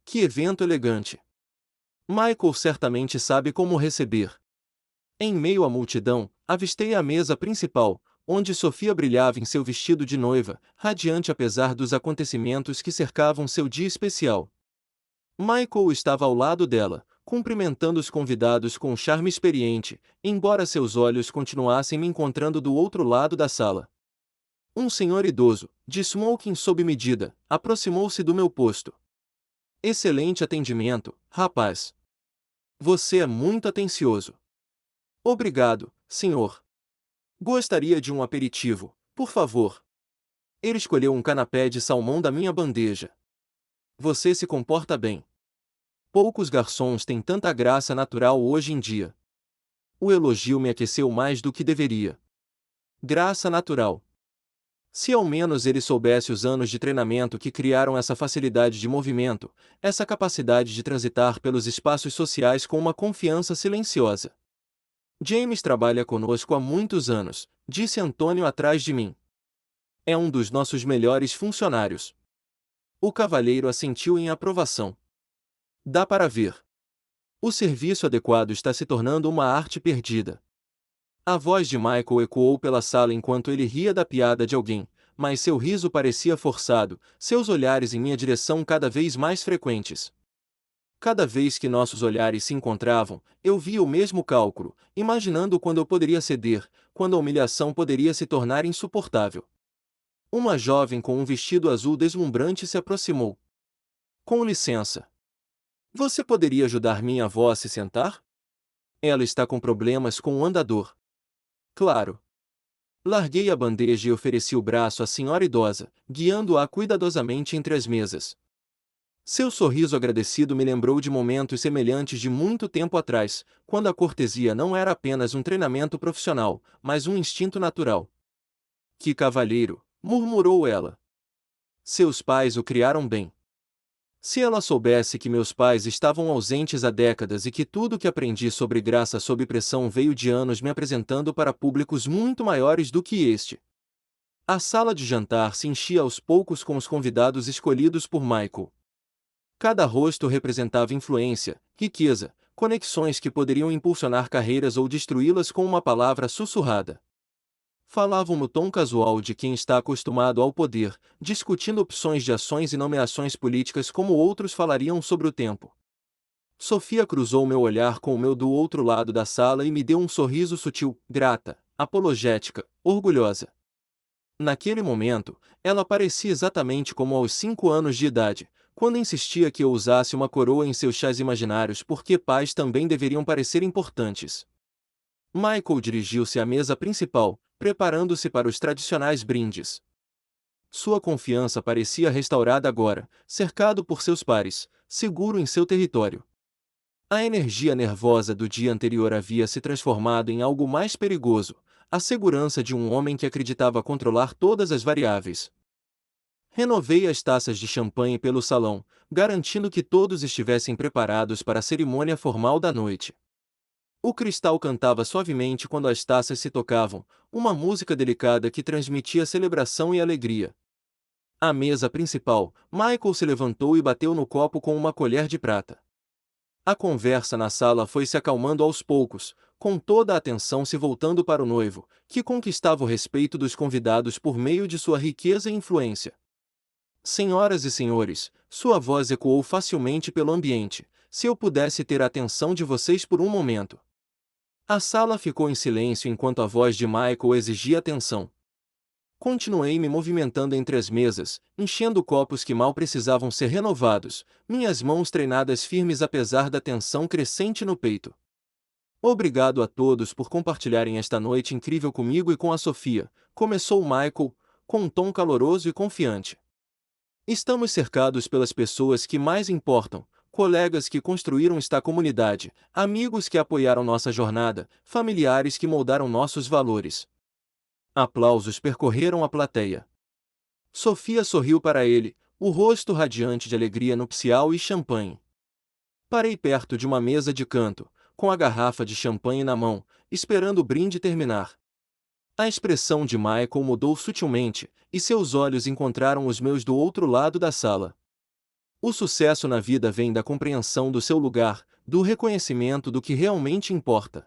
Que evento elegante. Michael certamente sabe como receber. Em meio à multidão, avistei a mesa principal, onde Sofia brilhava em seu vestido de noiva, radiante apesar dos acontecimentos que cercavam seu dia especial. Michael estava ao lado dela, cumprimentando os convidados com um charme experiente, embora seus olhos continuassem me encontrando do outro lado da sala. Um senhor idoso, de smoking sob medida, aproximou-se do meu posto. Excelente atendimento, rapaz. Você é muito atencioso. Obrigado, senhor. Gostaria de um aperitivo, por favor. Ele escolheu um canapé de salmão da minha bandeja. Você se comporta bem. Poucos garçons têm tanta graça natural hoje em dia. O elogio me aqueceu mais do que deveria. Graça natural. Se ao menos ele soubesse os anos de treinamento que criaram essa facilidade de movimento, essa capacidade de transitar pelos espaços sociais com uma confiança silenciosa. James trabalha conosco há muitos anos, disse Antônio atrás de mim. É um dos nossos melhores funcionários. O cavalheiro assentiu em aprovação. Dá para ver. O serviço adequado está se tornando uma arte perdida. A voz de Michael ecoou pela sala enquanto ele ria da piada de alguém, mas seu riso parecia forçado, seus olhares em minha direção cada vez mais frequentes. Cada vez que nossos olhares se encontravam, eu via o mesmo cálculo, imaginando quando eu poderia ceder, quando a humilhação poderia se tornar insuportável. Uma jovem com um vestido azul deslumbrante se aproximou. Com licença. Você poderia ajudar minha avó a se sentar? Ela está com problemas com o andador. Claro. Larguei a bandeja e ofereci o braço à senhora idosa, guiando-a cuidadosamente entre as mesas. Seu sorriso agradecido me lembrou de momentos semelhantes de muito tempo atrás, quando a cortesia não era apenas um treinamento profissional, mas um instinto natural. Que cavalheiro, murmurou ela. Seus pais o criaram bem. Se ela soubesse que meus pais estavam ausentes há décadas e que tudo o que aprendi sobre graça sob pressão veio de anos me apresentando para públicos muito maiores do que este. A sala de jantar se enchia aos poucos com os convidados escolhidos por Michael. Cada rosto representava influência, riqueza, conexões que poderiam impulsionar carreiras ou destruí-las com uma palavra sussurrada. Falavam no tom casual de quem está acostumado ao poder, discutindo opções de ações e nomeações políticas como outros falariam sobre o tempo. Sofia cruzou meu olhar com o meu do outro lado da sala e me deu um sorriso sutil, grata, apologética, orgulhosa. Naquele momento, ela parecia exatamente como aos 5 anos de idade, quando insistia que eu usasse uma coroa em seus chás imaginários porque pais também deveriam parecer importantes. Michael dirigiu-se à mesa principal, preparando-se para os tradicionais brindes. Sua confiança parecia restaurada agora, cercado por seus pares, seguro em seu território. A energia nervosa do dia anterior havia se transformado em algo mais perigoso, a segurança de um homem que acreditava controlar todas as variáveis. Renovei as taças de champanhe pelo salão, garantindo que todos estivessem preparados para a cerimônia formal da noite. O cristal cantava suavemente quando as taças se tocavam, uma música delicada que transmitia celebração e alegria. À mesa principal, Michael se levantou e bateu no copo com uma colher de prata. A conversa na sala foi se acalmando aos poucos, com toda a atenção se voltando para o noivo, que conquistava o respeito dos convidados por meio de sua riqueza e influência. Senhoras e senhores, sua voz ecoou facilmente pelo ambiente, se eu pudesse ter a atenção de vocês por um momento. A sala ficou em silêncio enquanto a voz de Michael exigia atenção. Continuei me movimentando entre as mesas, enchendo copos que mal precisavam ser renovados, minhas mãos treinadas firmes apesar da tensão crescente no peito. Obrigado a todos por compartilharem esta noite incrível comigo e com a Sofia, começou Michael, com um tom caloroso e confiante. Estamos cercados pelas pessoas que mais importam, colegas que construíram esta comunidade, amigos que apoiaram nossa jornada, familiares que moldaram nossos valores. Aplausos percorreram a plateia. Sofia sorriu para ele, o rosto radiante de alegria nupcial e champanhe. Parei perto de uma mesa de canto, com a garrafa de champanhe na mão, esperando o brinde terminar. A expressão de Michael mudou sutilmente, e seus olhos encontraram os meus do outro lado da sala. O sucesso na vida vem da compreensão do seu lugar, do reconhecimento do que realmente importa.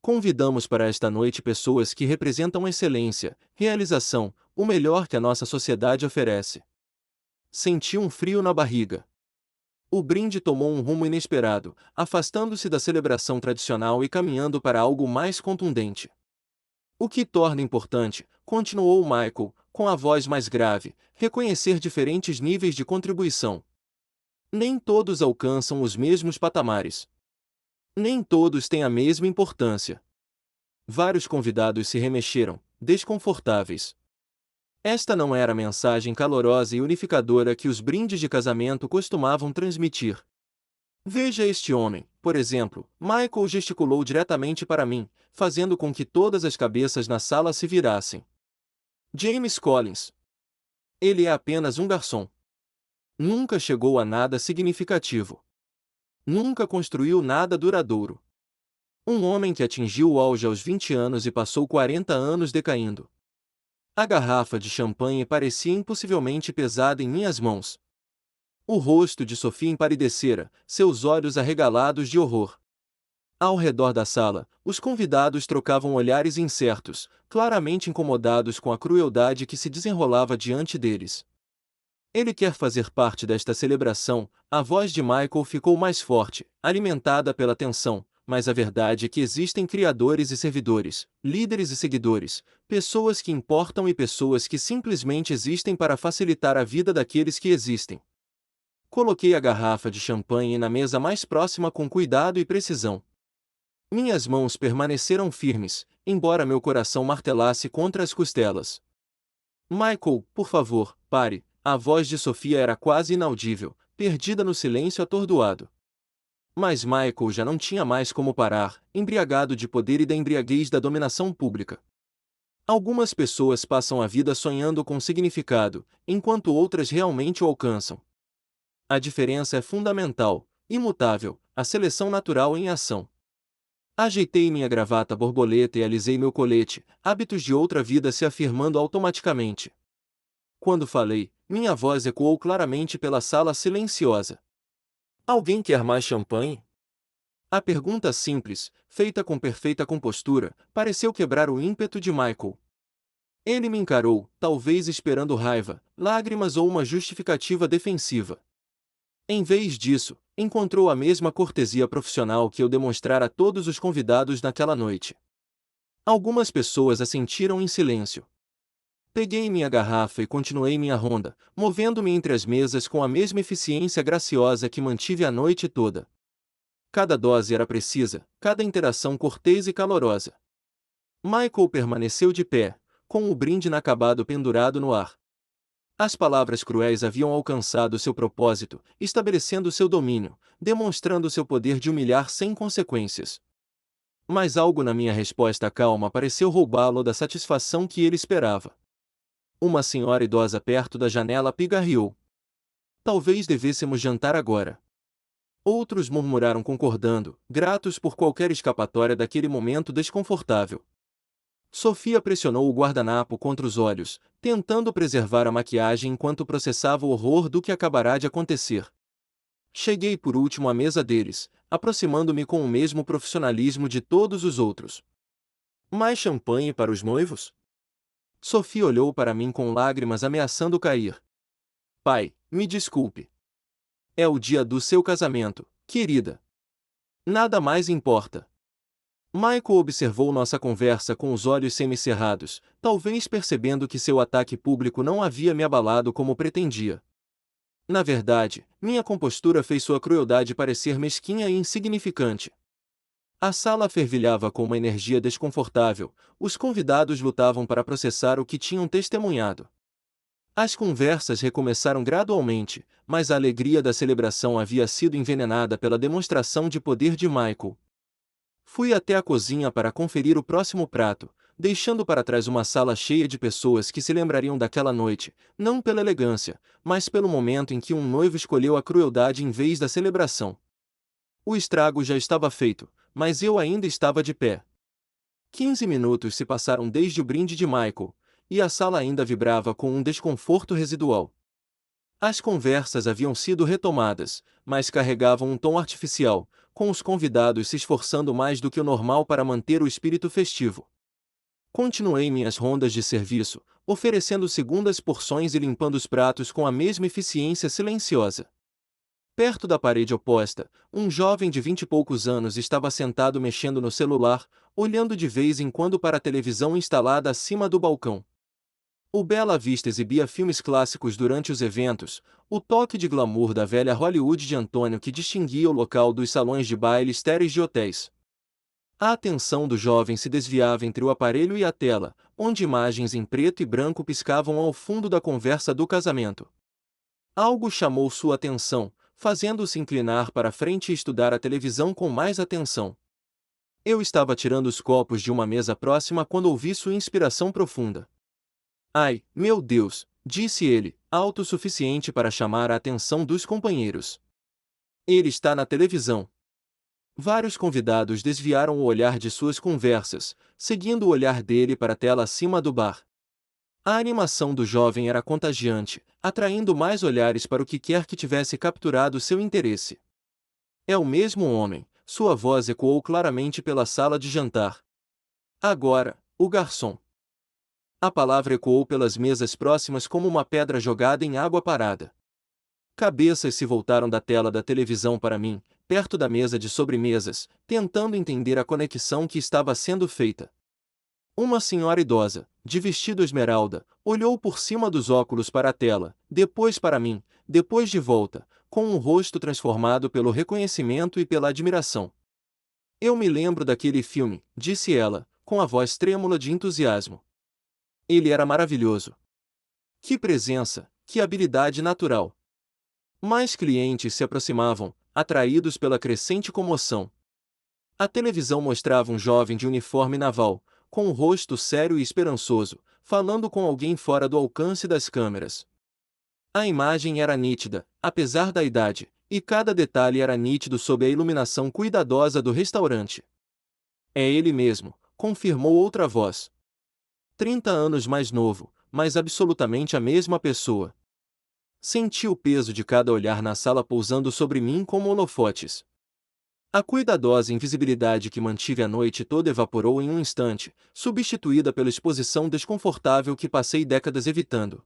Convidamos para esta noite pessoas que representam excelência, realização, o melhor que a nossa sociedade oferece. Senti um frio na barriga. O brinde tomou um rumo inesperado, afastando-se da celebração tradicional e caminhando para algo mais contundente. O que torna importante, continuou Michael, com a voz mais grave, reconhecer diferentes níveis de contribuição. Nem todos alcançam os mesmos patamares. Nem todos têm a mesma importância. Vários convidados se remexeram, desconfortáveis. Esta não era a mensagem calorosa e unificadora que os brindes de casamento costumavam transmitir. Veja este homem, por exemplo. Michael gesticulou diretamente para mim, fazendo com que todas as cabeças na sala se virassem. James Collins. Ele é apenas um garçom. Nunca chegou a nada significativo. Nunca construiu nada duradouro. Um homem que atingiu o auge aos 20 anos e passou 40 anos decaindo. A garrafa de champanhe parecia impossivelmente pesada em minhas mãos. O rosto de Sophie empalidecera, seus olhos arregalados de horror. Ao redor da sala, os convidados trocavam olhares incertos, claramente incomodados com a crueldade que se desenrolava diante deles. Ele quer fazer parte desta celebração. A voz de Michael ficou mais forte, alimentada pela tensão, mas a verdade é que existem criadores e servidores, líderes e seguidores, pessoas que importam e pessoas que simplesmente existem para facilitar a vida daqueles que existem. Coloquei a garrafa de champanhe na mesa mais próxima com cuidado e precisão. Minhas mãos permaneceram firmes, embora meu coração martelasse contra as costelas. Michael, por favor, pare. A voz de Sofia era quase inaudível, perdida no silêncio atordoado. Mas Michael já não tinha mais como parar, embriagado de poder e da embriaguez da dominação pública. Algumas pessoas passam a vida sonhando com significado, enquanto outras realmente o alcançam. A diferença é fundamental, imutável, a seleção natural em ação. Ajeitei minha gravata borboleta e alisei meu colete, hábitos de outra vida se afirmando automaticamente. Quando falei, minha voz ecoou claramente pela sala silenciosa. Alguém quer mais champanhe? A pergunta simples, feita com perfeita compostura, pareceu quebrar o ímpeto de Michael. Ele me encarou, talvez esperando raiva, lágrimas ou uma justificativa defensiva. Em vez disso, encontrou a mesma cortesia profissional que eu demonstrara a todos os convidados naquela noite. Algumas pessoas assentiram em silêncio. Peguei minha garrafa e continuei minha ronda, movendo-me entre as mesas com a mesma eficiência graciosa que mantive a noite toda. Cada dose era precisa, cada interação cortês e calorosa. Michael permaneceu de pé, com o brinde inacabado pendurado no ar. As palavras cruéis haviam alcançado seu propósito, estabelecendo seu domínio, demonstrando seu poder de humilhar sem consequências. Mas algo na minha resposta calma pareceu roubá-lo da satisfação que ele esperava. Uma senhora idosa perto da janela pigarreou. Talvez devêssemos jantar agora. Outros murmuraram concordando, gratos por qualquer escapatória daquele momento desconfortável. Sofia pressionou o guardanapo contra os olhos, tentando preservar a maquiagem enquanto processava o horror do que acabará de acontecer. Cheguei por último à mesa deles, aproximando-me com o mesmo profissionalismo de todos os outros. Mais champanhe para os noivos? Sofia olhou para mim com lágrimas ameaçando cair. Pai, me desculpe. É o dia do seu casamento, querida. Nada mais importa. Michael observou nossa conversa com os olhos semicerrados, talvez percebendo que seu ataque público não havia me abalado como pretendia. Na verdade, minha compostura fez sua crueldade parecer mesquinha e insignificante. A sala fervilhava com uma energia desconfortável, os convidados lutavam para processar o que tinham testemunhado. As conversas recomeçaram gradualmente, mas a alegria da celebração havia sido envenenada pela demonstração de poder de Michael. Fui até a cozinha para conferir o próximo prato, deixando para trás uma sala cheia de pessoas que se lembrariam daquela noite, não pela elegância, mas pelo momento em que um noivo escolheu a crueldade em vez da celebração. O estrago já estava feito, mas eu ainda estava de pé. 15 minutos se passaram desde o brinde de Michael, e a sala ainda vibrava com um desconforto residual. As conversas haviam sido retomadas, mas carregavam um tom artificial, com os convidados se esforçando mais do que o normal para manter o espírito festivo. Continuei minhas rondas de serviço, oferecendo segundas porções e limpando os pratos com a mesma eficiência silenciosa. Perto da parede oposta, um jovem de 20 e poucos anos estava sentado mexendo no celular, olhando de vez em quando para a televisão instalada acima do balcão. O Bela Vista exibia filmes clássicos durante os eventos, o toque de glamour da velha Hollywood de Antônio que distinguia o local dos salões de baile estéreis de hotéis. A atenção do jovem se desviava entre o aparelho e a tela, onde imagens em preto e branco piscavam ao fundo da conversa do casamento. Algo chamou sua atenção, fazendo-se inclinar para frente e estudar a televisão com mais atenção. Eu estava tirando os copos de uma mesa próxima quando ouvi sua inspiração profunda. Ai, meu Deus, disse ele, alto o suficiente para chamar a atenção dos companheiros. Ele está na televisão. Vários convidados desviaram o olhar de suas conversas, seguindo o olhar dele para a tela acima do bar. A animação do jovem era contagiante, atraindo mais olhares para o que quer que tivesse capturado seu interesse. É o mesmo homem, sua voz ecoou claramente pela sala de jantar. Agora, o garçom. A palavra ecoou pelas mesas próximas como uma pedra jogada em água parada. Cabeças se voltaram da tela da televisão para mim, perto da mesa de sobremesas, tentando entender a conexão que estava sendo feita. Uma senhora idosa, de vestido esmeralda, olhou por cima dos óculos para a tela, depois para mim, depois de volta, com um rosto transformado pelo reconhecimento e pela admiração. Eu me lembro daquele filme, disse ela, com a voz trêmula de entusiasmo. Ele era maravilhoso. Que presença, que habilidade natural. Mais clientes se aproximavam, atraídos pela crescente comoção. A televisão mostrava um jovem de uniforme naval, com um rosto sério e esperançoso, falando com alguém fora do alcance das câmeras. A imagem era nítida, apesar da idade, e cada detalhe era nítido sob a iluminação cuidadosa do restaurante. É ele mesmo, confirmou outra voz. 30 anos mais novo, mas absolutamente a mesma pessoa. Senti o peso de cada olhar na sala pousando sobre mim como holofotes. A cuidadosa invisibilidade que mantive a noite toda evaporou em um instante, substituída pela exposição desconfortável que passei décadas evitando.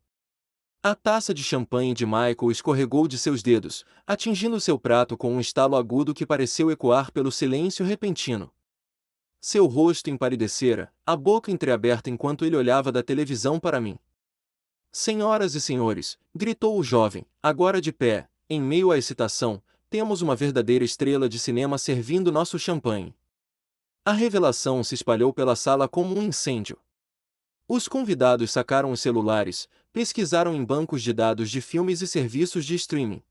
A taça de champanhe de Michael escorregou de seus dedos, atingindo seu prato com um estalo agudo que pareceu ecoar pelo silêncio repentino. Seu rosto empalidecera, a boca entreaberta enquanto ele olhava da televisão para mim. Senhoras e senhores, gritou o jovem, agora de pé, em meio à excitação, temos uma verdadeira estrela de cinema servindo nosso champanhe. A revelação se espalhou pela sala como um incêndio. Os convidados sacaram os celulares, pesquisaram em bancos de dados de filmes e serviços de streaming.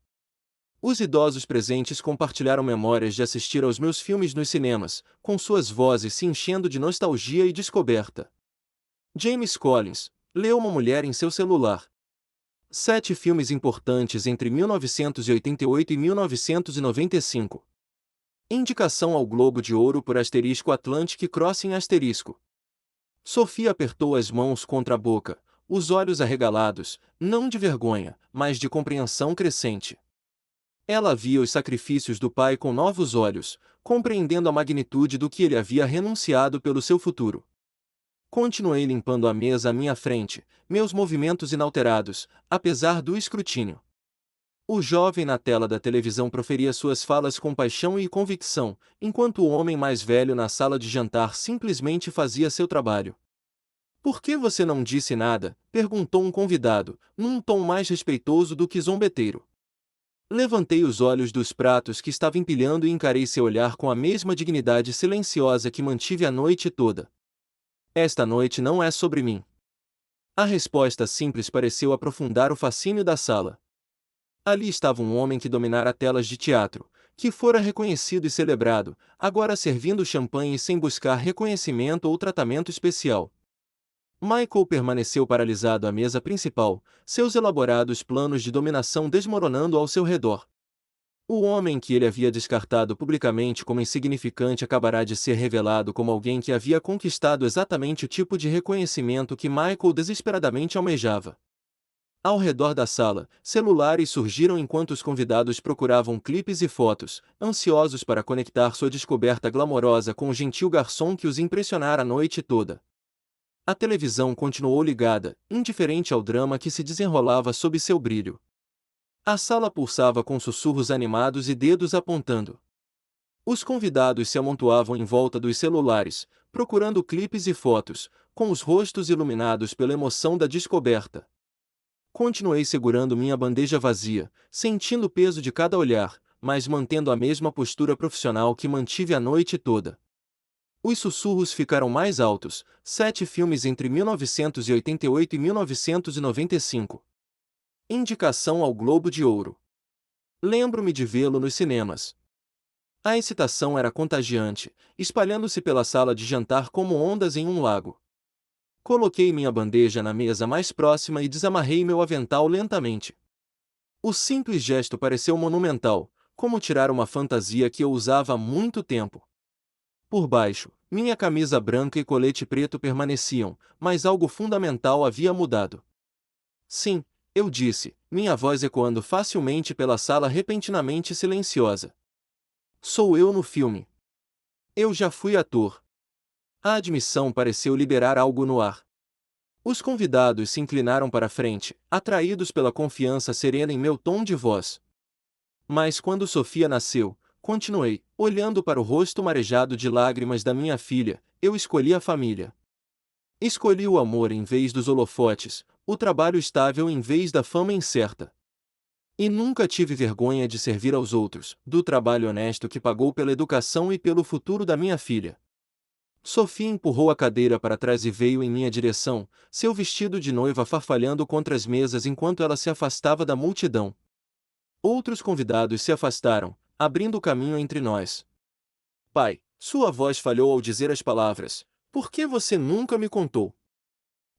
Os idosos presentes compartilharam memórias de assistir aos meus filmes nos cinemas, com suas vozes se enchendo de nostalgia e descoberta. James Collins, leu uma mulher em seu celular. 7 filmes importantes entre 1988 e 1995. Indicação ao Globo de Ouro por Atlantic Crossing *. Sofia apertou as mãos contra a boca, os olhos arregalados, não de vergonha, mas de compreensão crescente. Ela via os sacrifícios do pai com novos olhos, compreendendo a magnitude do que ele havia renunciado pelo seu futuro. Continuei limpando a mesa à minha frente, meus movimentos inalterados, apesar do escrutínio. O jovem na tela da televisão proferia suas falas com paixão e convicção, enquanto o homem mais velho na sala de jantar simplesmente fazia seu trabalho. Por que você não disse nada? Perguntou um convidado, num tom mais respeitoso do que zombeteiro. Levantei os olhos dos pratos que estava empilhando e encarei seu olhar com a mesma dignidade silenciosa que mantive a noite toda. Esta noite não é sobre mim. A resposta simples pareceu aprofundar o fascínio da sala. Ali estava um homem que dominara telas de teatro, que fora reconhecido e celebrado, agora servindo champanhe sem buscar reconhecimento ou tratamento especial. Michael permaneceu paralisado à mesa principal, seus elaborados planos de dominação desmoronando ao seu redor. O homem que ele havia descartado publicamente como insignificante acabará de ser revelado como alguém que havia conquistado exatamente o tipo de reconhecimento que Michael desesperadamente almejava. Ao redor da sala, celulares surgiram enquanto os convidados procuravam clipes e fotos, ansiosos para conectar sua descoberta glamourosa com o gentil garçom que os impressionara a noite toda. A televisão continuou ligada, indiferente ao drama que se desenrolava sob seu brilho. A sala pulsava com sussurros animados e dedos apontando. Os convidados se amontoavam em volta dos celulares, procurando clipes e fotos, com os rostos iluminados pela emoção da descoberta. Continuei segurando minha bandeja vazia, sentindo o peso de cada olhar, mas mantendo a mesma postura profissional que mantive a noite toda. Os sussurros ficaram mais altos. 7 filmes entre 1988 e 1995. Indicação ao Globo de Ouro. Lembro-me de vê-lo nos cinemas. A excitação era contagiante, espalhando-se pela sala de jantar como ondas em um lago. Coloquei minha bandeja na mesa mais próxima e desamarrei meu avental lentamente. O simples gesto pareceu monumental, como tirar uma fantasia que eu usava há muito tempo. Por baixo, minha camisa branca e colete preto permaneciam, mas algo fundamental havia mudado. Sim, eu disse, minha voz ecoando facilmente pela sala repentinamente silenciosa. Sou eu no filme. Eu já fui ator. A admissão pareceu liberar algo no ar. Os convidados se inclinaram para a frente, atraídos pela confiança serena em meu tom de voz. Mas quando Sofia nasceu, continuei, olhando para o rosto marejado de lágrimas da minha filha, eu escolhi a família. Escolhi o amor em vez dos holofotes, o trabalho estável em vez da fama incerta. E nunca tive vergonha de servir aos outros, do trabalho honesto que pagou pela educação e pelo futuro da minha filha. Sofia empurrou a cadeira para trás e veio em minha direção, seu vestido de noiva farfalhando contra as mesas enquanto ela se afastava da multidão. Outros convidados se afastaram, abrindo caminho entre nós. Pai, sua voz falhou ao dizer as palavras. Por que você nunca me contou?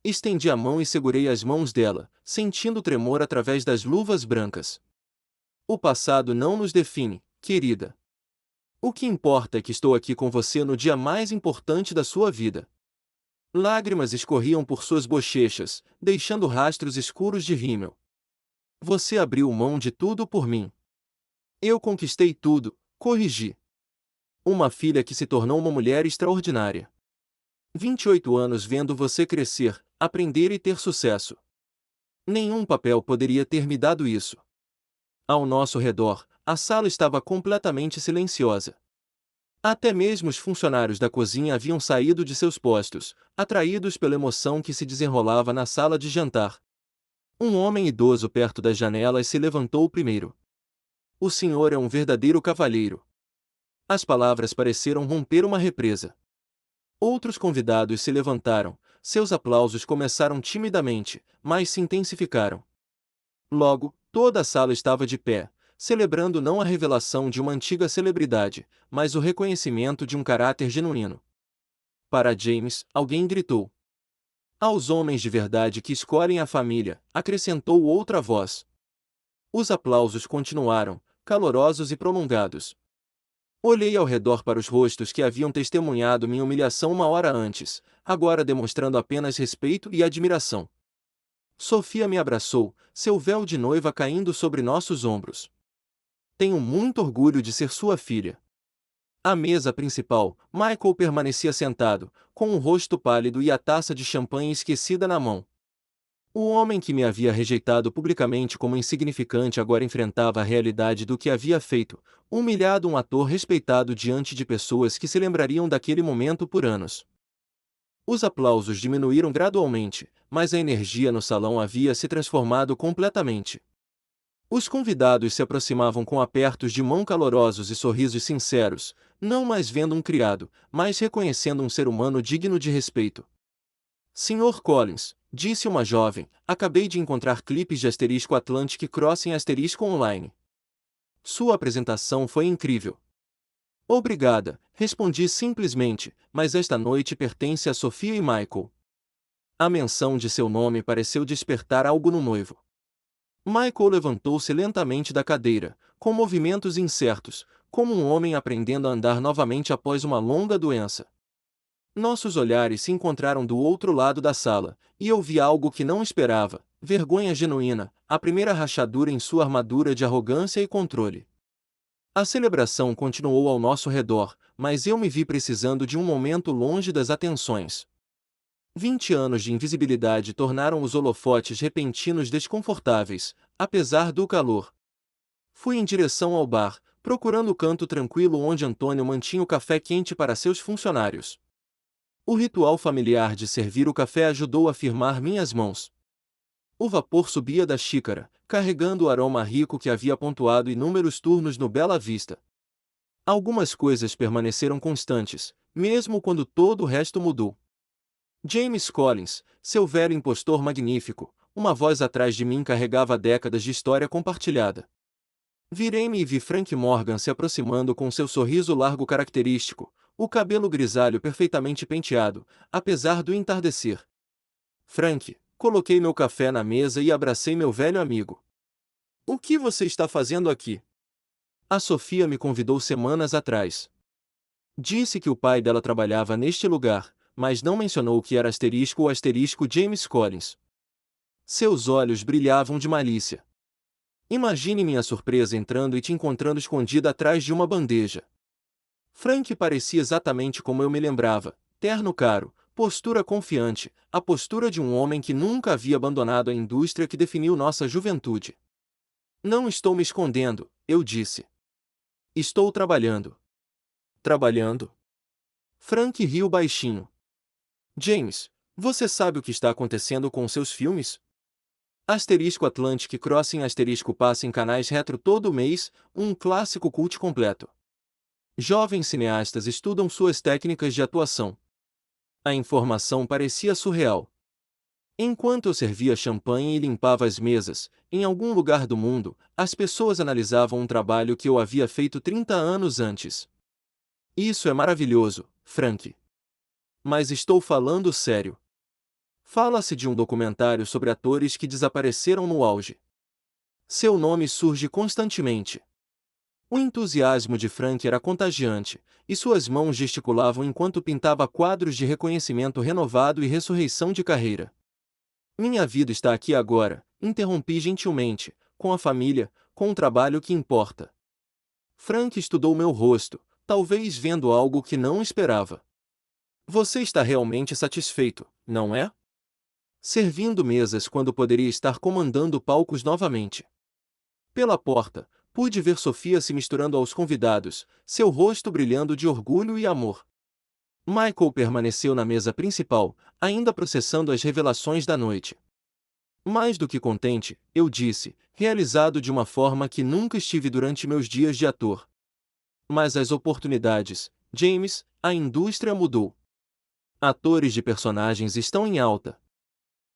Estendi a mão e segurei as mãos dela, sentindo tremor através das luvas brancas. O passado não nos define, querida. O que importa é que estou aqui com você no dia mais importante da sua vida. Lágrimas escorriam por suas bochechas, deixando rastros escuros de rímel. Você abriu mão de tudo por mim. Eu conquistei tudo, corrigi. Uma filha que se tornou uma mulher extraordinária. 28 anos vendo você crescer, aprender e ter sucesso. Nenhum papel poderia ter me dado isso. Ao nosso redor, a sala estava completamente silenciosa. Até mesmo os funcionários da cozinha haviam saído de seus postos, atraídos pela emoção que se desenrolava na sala de jantar. Um homem idoso perto das janelas se levantou primeiro. O senhor é um verdadeiro cavalheiro. As palavras pareceram romper uma represa. Outros convidados se levantaram, seus aplausos começaram timidamente, mas se intensificaram. Logo, toda a sala estava de pé, celebrando não a revelação de uma antiga celebridade, mas o reconhecimento de um caráter genuíno. Para James, alguém gritou. Aos homens de verdade que escolhem a família, acrescentou outra voz. Os aplausos continuaram, calorosos e prolongados. Olhei ao redor para os rostos que haviam testemunhado minha humilhação uma hora antes, agora demonstrando apenas respeito e admiração. Sofia me abraçou, seu véu de noiva caindo sobre nossos ombros. Tenho muito orgulho de ser sua filha. À mesa principal, Michael permanecia sentado, com um rosto pálido e a taça de champanhe esquecida na mão. O homem que me havia rejeitado publicamente como insignificante agora enfrentava a realidade do que havia feito, humilhado um ator respeitado diante de pessoas que se lembrariam daquele momento por anos. Os aplausos diminuíram gradualmente, mas a energia no salão havia se transformado completamente. Os convidados se aproximavam com apertos de mão calorosos e sorrisos sinceros, não mais vendo um criado, mas reconhecendo um ser humano digno de respeito. Sr. Collins, disse uma jovem, acabei de encontrar clipes de *Atlantic Crossing *online. Sua apresentação foi incrível. Obrigada, respondi simplesmente, mas esta noite pertence a Sofia e Michael. A menção de seu nome pareceu despertar algo no noivo. Michael levantou-se lentamente da cadeira, com movimentos incertos, como um homem aprendendo a andar novamente após uma longa doença. Nossos olhares se encontraram do outro lado da sala, e eu vi algo que não esperava, vergonha genuína, a primeira rachadura em sua armadura de arrogância e controle. A celebração continuou ao nosso redor, mas eu me vi precisando de um momento longe das atenções. 20 anos de invisibilidade tornaram os holofotes repentinos desconfortáveis, apesar do calor. Fui em direção ao bar, procurando o canto tranquilo onde Antônio mantinha o café quente para seus funcionários. O ritual familiar de servir o café ajudou a firmar minhas mãos. O vapor subia da xícara, carregando o aroma rico que havia pontuado inúmeros turnos no Bela Vista. Algumas coisas permaneceram constantes, mesmo quando todo o resto mudou. James Collins, seu velho impostor magnífico, uma voz atrás de mim carregava décadas de história compartilhada. Virei-me e vi Frank Morgan se aproximando com seu sorriso largo característico, o cabelo grisalho perfeitamente penteado, apesar do entardecer. Frank, coloquei meu café na mesa e abracei meu velho amigo. O que você está fazendo aqui? A Sofia me convidou semanas atrás. Disse que o pai dela trabalhava neste lugar, mas não mencionou que era asterisco ou asterisco James Collins. Seus olhos brilhavam de malícia. Imagine minha surpresa entrando e te encontrando escondida atrás de uma bandeja. Frank parecia exatamente como eu me lembrava, terno caro, postura confiante, a postura de um homem que nunca havia abandonado a indústria que definiu nossa juventude. Não estou me escondendo, eu disse. Estou trabalhando. Trabalhando? Frank riu baixinho. James, você sabe o que está acontecendo com seus filmes? Asterisco Atlantic Crossing asterisco passa em canais retro todo mês, um clássico cult completo. Jovens cineastas estudam suas técnicas de atuação. A informação parecia surreal. Enquanto eu servia champanhe e limpava as mesas, em algum lugar do mundo, as pessoas analisavam um trabalho que eu havia feito 30 anos antes. Isso é maravilhoso, Frank. Mas estou falando sério. Fala-se de um documentário sobre atores que desapareceram no auge. Seu nome surge constantemente. O entusiasmo de Frank era contagiante, e suas mãos gesticulavam enquanto pintava quadros de reconhecimento renovado e ressurreição de carreira. Minha vida está aqui agora, interrompi gentilmente, com a família, com o trabalho que importa. Frank estudou meu rosto, talvez vendo algo que não esperava. Você está realmente satisfeito, não é? Servindo mesas quando poderia estar comandando palcos novamente. Pela porta, pude ver Sofia se misturando aos convidados, seu rosto brilhando de orgulho e amor. Michael permaneceu na mesa principal, ainda processando as revelações da noite. Mais do que contente, eu disse, realizado de uma forma que nunca estive durante meus dias de ator. Mas as oportunidades, James, a indústria mudou. Atores de personagens estão em alta.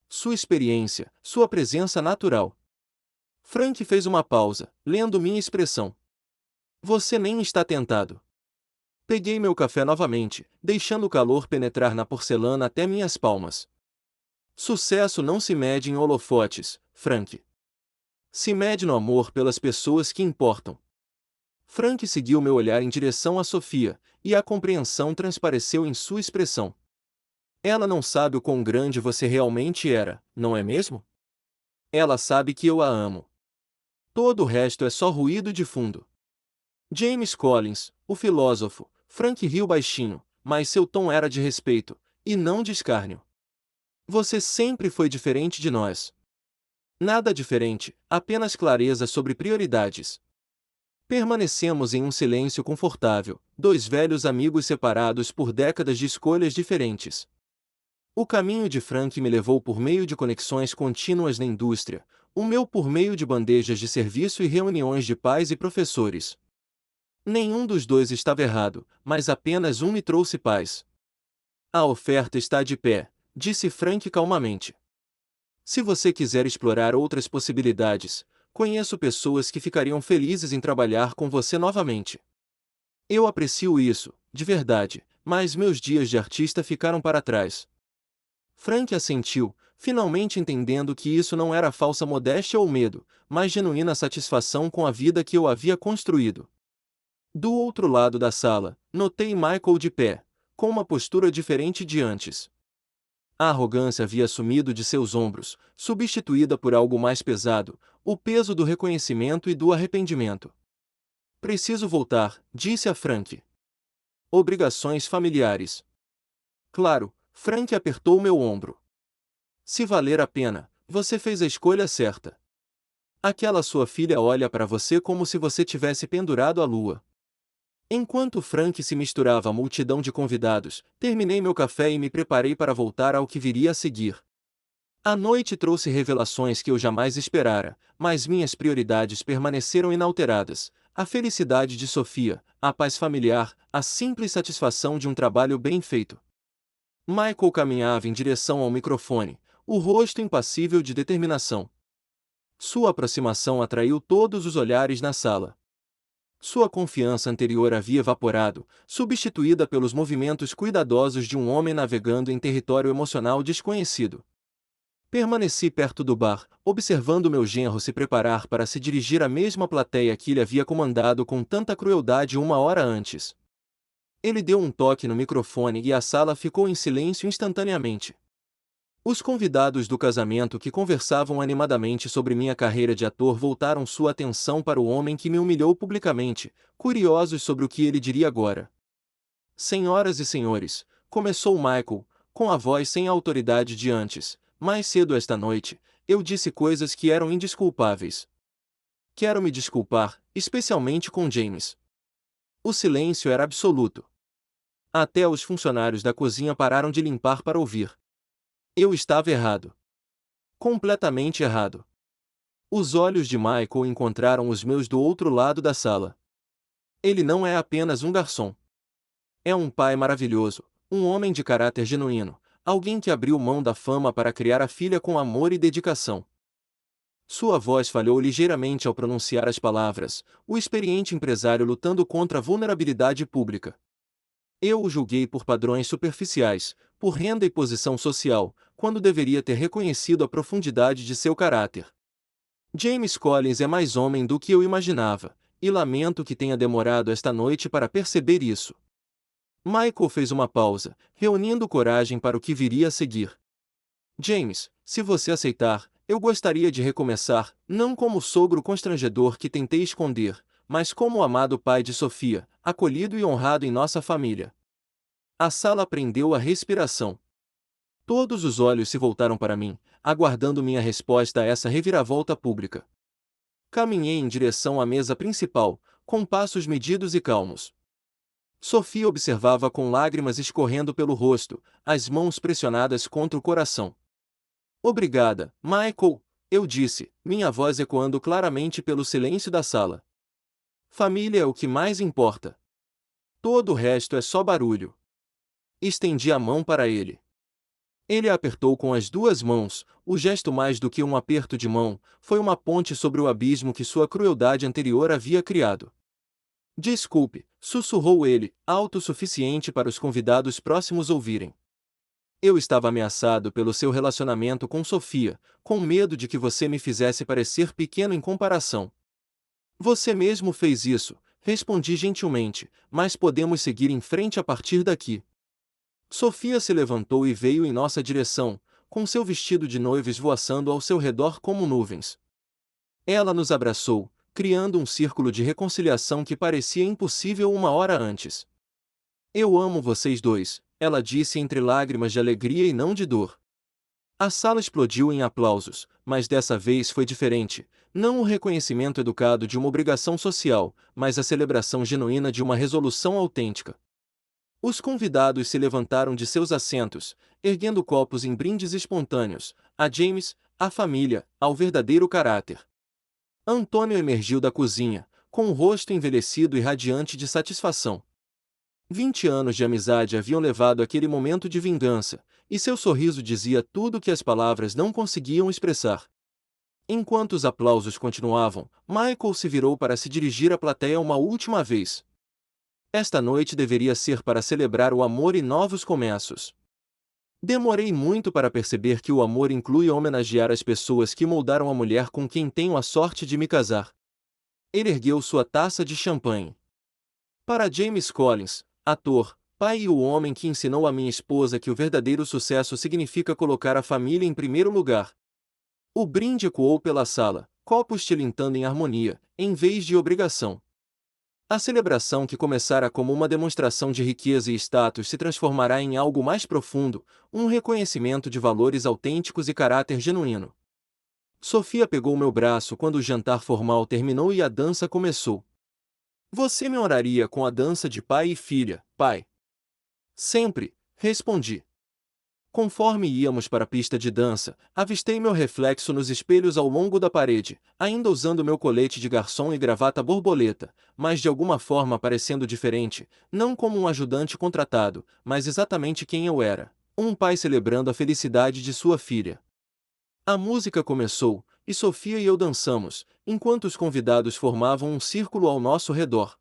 Sua experiência, sua presença natural. Frank fez uma pausa, lendo minha expressão. Você nem está tentado. Peguei meu café novamente, deixando o calor penetrar na porcelana até minhas palmas. Sucesso não se mede em holofotes, Frank. Se mede no amor pelas pessoas que importam. Frank seguiu meu olhar em direção a Sofia, e a compreensão transpareceu em sua expressão. Ela não sabe o quão grande você realmente era, não é mesmo? Ela sabe que eu a amo. Todo o resto é só ruído de fundo. James Collins, o filósofo, Frank riu baixinho, mas seu tom era de respeito, e não de escárnio. Você sempre foi diferente de nós. Nada diferente, apenas clareza sobre prioridades. Permanecemos em um silêncio confortável, dois velhos amigos separados por décadas de escolhas diferentes. O caminho de Frank me levou por meio de conexões contínuas na indústria, o meu por meio de bandejas de serviço e reuniões de pais e professores. Nenhum dos dois estava errado, mas apenas um me trouxe paz. A oferta está de pé, disse Frank calmamente. Se você quiser explorar outras possibilidades, conheço pessoas que ficariam felizes em trabalhar com você novamente. Eu aprecio isso, de verdade, mas meus dias de artista ficaram para trás. Frank assentiu, finalmente entendendo que isso não era falsa modéstia ou medo, mas genuína satisfação com a vida que eu havia construído. Do outro lado da sala, notei Michael de pé, com uma postura diferente de antes. A arrogância havia sumido de seus ombros, substituída por algo mais pesado, o peso do reconhecimento e do arrependimento. Preciso voltar, disse a Frank. Obrigações familiares. Claro, Frank apertou meu ombro. Se valer a pena, você fez a escolha certa. Aquela sua filha olha para você como se você tivesse pendurado à lua. Enquanto Frank se misturava à multidão de convidados, terminei meu café e me preparei para voltar ao que viria a seguir. A noite trouxe revelações que eu jamais esperara, mas minhas prioridades permaneceram inalteradas: a felicidade de Sofia, a paz familiar, a simples satisfação de um trabalho bem feito. Michael caminhava em direção ao microfone, o rosto impassível de determinação. Sua aproximação atraiu todos os olhares na sala. Sua confiança anterior havia evaporado, substituída pelos movimentos cuidadosos de um homem navegando em território emocional desconhecido. Permaneci perto do bar, observando meu genro se preparar para se dirigir à mesma plateia que ele havia comandado com tanta crueldade uma hora antes. Ele deu um toque no microfone e a sala ficou em silêncio instantaneamente. Os convidados do casamento que conversavam animadamente sobre minha carreira de ator voltaram sua atenção para o homem que me humilhou publicamente, curiosos sobre o que ele diria agora. Senhoras e senhores, começou Michael, com a voz sem a autoridade de antes. Mais cedo esta noite, eu disse coisas que eram indesculpáveis. Quero me desculpar, especialmente com James. O silêncio era absoluto. Até os funcionários da cozinha pararam de limpar para ouvir. Eu estava errado. Completamente errado. Os olhos de Michael encontraram os meus do outro lado da sala. Ele não é apenas um garçom. É um pai maravilhoso, um homem de caráter genuíno, alguém que abriu mão da fama para criar a filha com amor e dedicação. Sua voz falhou ligeiramente ao pronunciar as palavras, o experiente empresário lutando contra a vulnerabilidade pública. Eu o julguei por padrões superficiais, por renda e posição social, quando deveria ter reconhecido a profundidade de seu caráter. James Collins é mais homem do que eu imaginava, e lamento que tenha demorado esta noite para perceber isso. Michael fez uma pausa, reunindo coragem para o que viria a seguir. James, se você aceitar, eu gostaria de recomeçar, não como o sogro constrangedor que tentei esconder, mas como o amado pai de Sofia, acolhido e honrado em nossa família. A sala prendeu a respiração. Todos os olhos se voltaram para mim, aguardando minha resposta a essa reviravolta pública. Caminhei em direção à mesa principal, com passos medidos e calmos. Sofia observava com lágrimas escorrendo pelo rosto, as mãos pressionadas contra o coração. Obrigada, Michael, eu disse, minha voz ecoando claramente pelo silêncio da sala. Família é o que mais importa. Todo o resto é só barulho. Estendi a mão para ele. Ele a apertou com as duas mãos, o gesto mais do que um aperto de mão, foi uma ponte sobre o abismo que sua crueldade anterior havia criado. Desculpe, sussurrou ele, alto o suficiente para os convidados próximos ouvirem. Eu estava ameaçado pelo seu relacionamento com Sofia, com medo de que você me fizesse parecer pequeno em comparação. Você mesmo fez isso, respondi gentilmente, mas podemos seguir em frente a partir daqui. Sofia se levantou e veio em nossa direção, com seu vestido de noiva esvoaçando ao seu redor como nuvens. Ela nos abraçou, criando um círculo de reconciliação que parecia impossível uma hora antes. Eu amo vocês dois, ela disse entre lágrimas de alegria e não de dor. A sala explodiu em aplausos, mas dessa vez foi diferente, não o reconhecimento educado de uma obrigação social, mas a celebração genuína de uma resolução autêntica. Os convidados se levantaram de seus assentos, erguendo copos em brindes espontâneos, a James, à família, ao verdadeiro caráter. Antônio emergiu da cozinha, com o rosto envelhecido e radiante de satisfação. 20 anos de amizade haviam levado aquele momento de vingança, e seu sorriso dizia tudo o que as palavras não conseguiam expressar. Enquanto os aplausos continuavam, Michael se virou para se dirigir à plateia uma última vez. Esta noite deveria ser para celebrar o amor e novos começos. Demorei muito para perceber que o amor inclui homenagear as pessoas que moldaram a mulher com quem tenho a sorte de me casar. Ele ergueu sua taça de champanhe. Para James Collins, ator, pai e o homem que ensinou a minha esposa que o verdadeiro sucesso significa colocar a família em primeiro lugar. O brinde ecoou pela sala, copos tilintando em harmonia, em vez de obrigação. A celebração que começara como uma demonstração de riqueza e status se transformará em algo mais profundo, um reconhecimento de valores autênticos e caráter genuíno. Sofia pegou meu braço quando o jantar formal terminou e a dança começou. Você me honraria com a dança de pai e filha, pai? Sempre, respondi. Conforme íamos para a pista de dança, avistei meu reflexo nos espelhos ao longo da parede, ainda usando meu colete de garçom e gravata borboleta, mas de alguma forma parecendo diferente, não como um ajudante contratado, mas exatamente quem eu era, um pai celebrando a felicidade de sua filha. A música começou, e Sofia e eu dançamos, enquanto os convidados formavam um círculo ao nosso redor.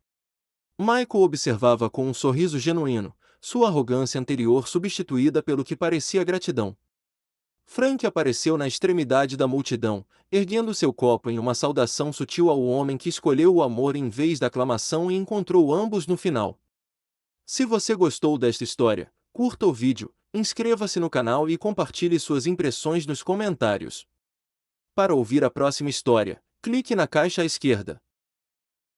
Michael observava com um sorriso genuíno, sua arrogância anterior substituída pelo que parecia gratidão. Frank apareceu na extremidade da multidão, erguendo seu copo em uma saudação sutil ao homem que escolheu o amor em vez da aclamação e encontrou ambos no final. Se você gostou desta história, curta o vídeo, inscreva-se no canal e compartilhe suas impressões nos comentários. Para ouvir a próxima história, clique na caixa à esquerda.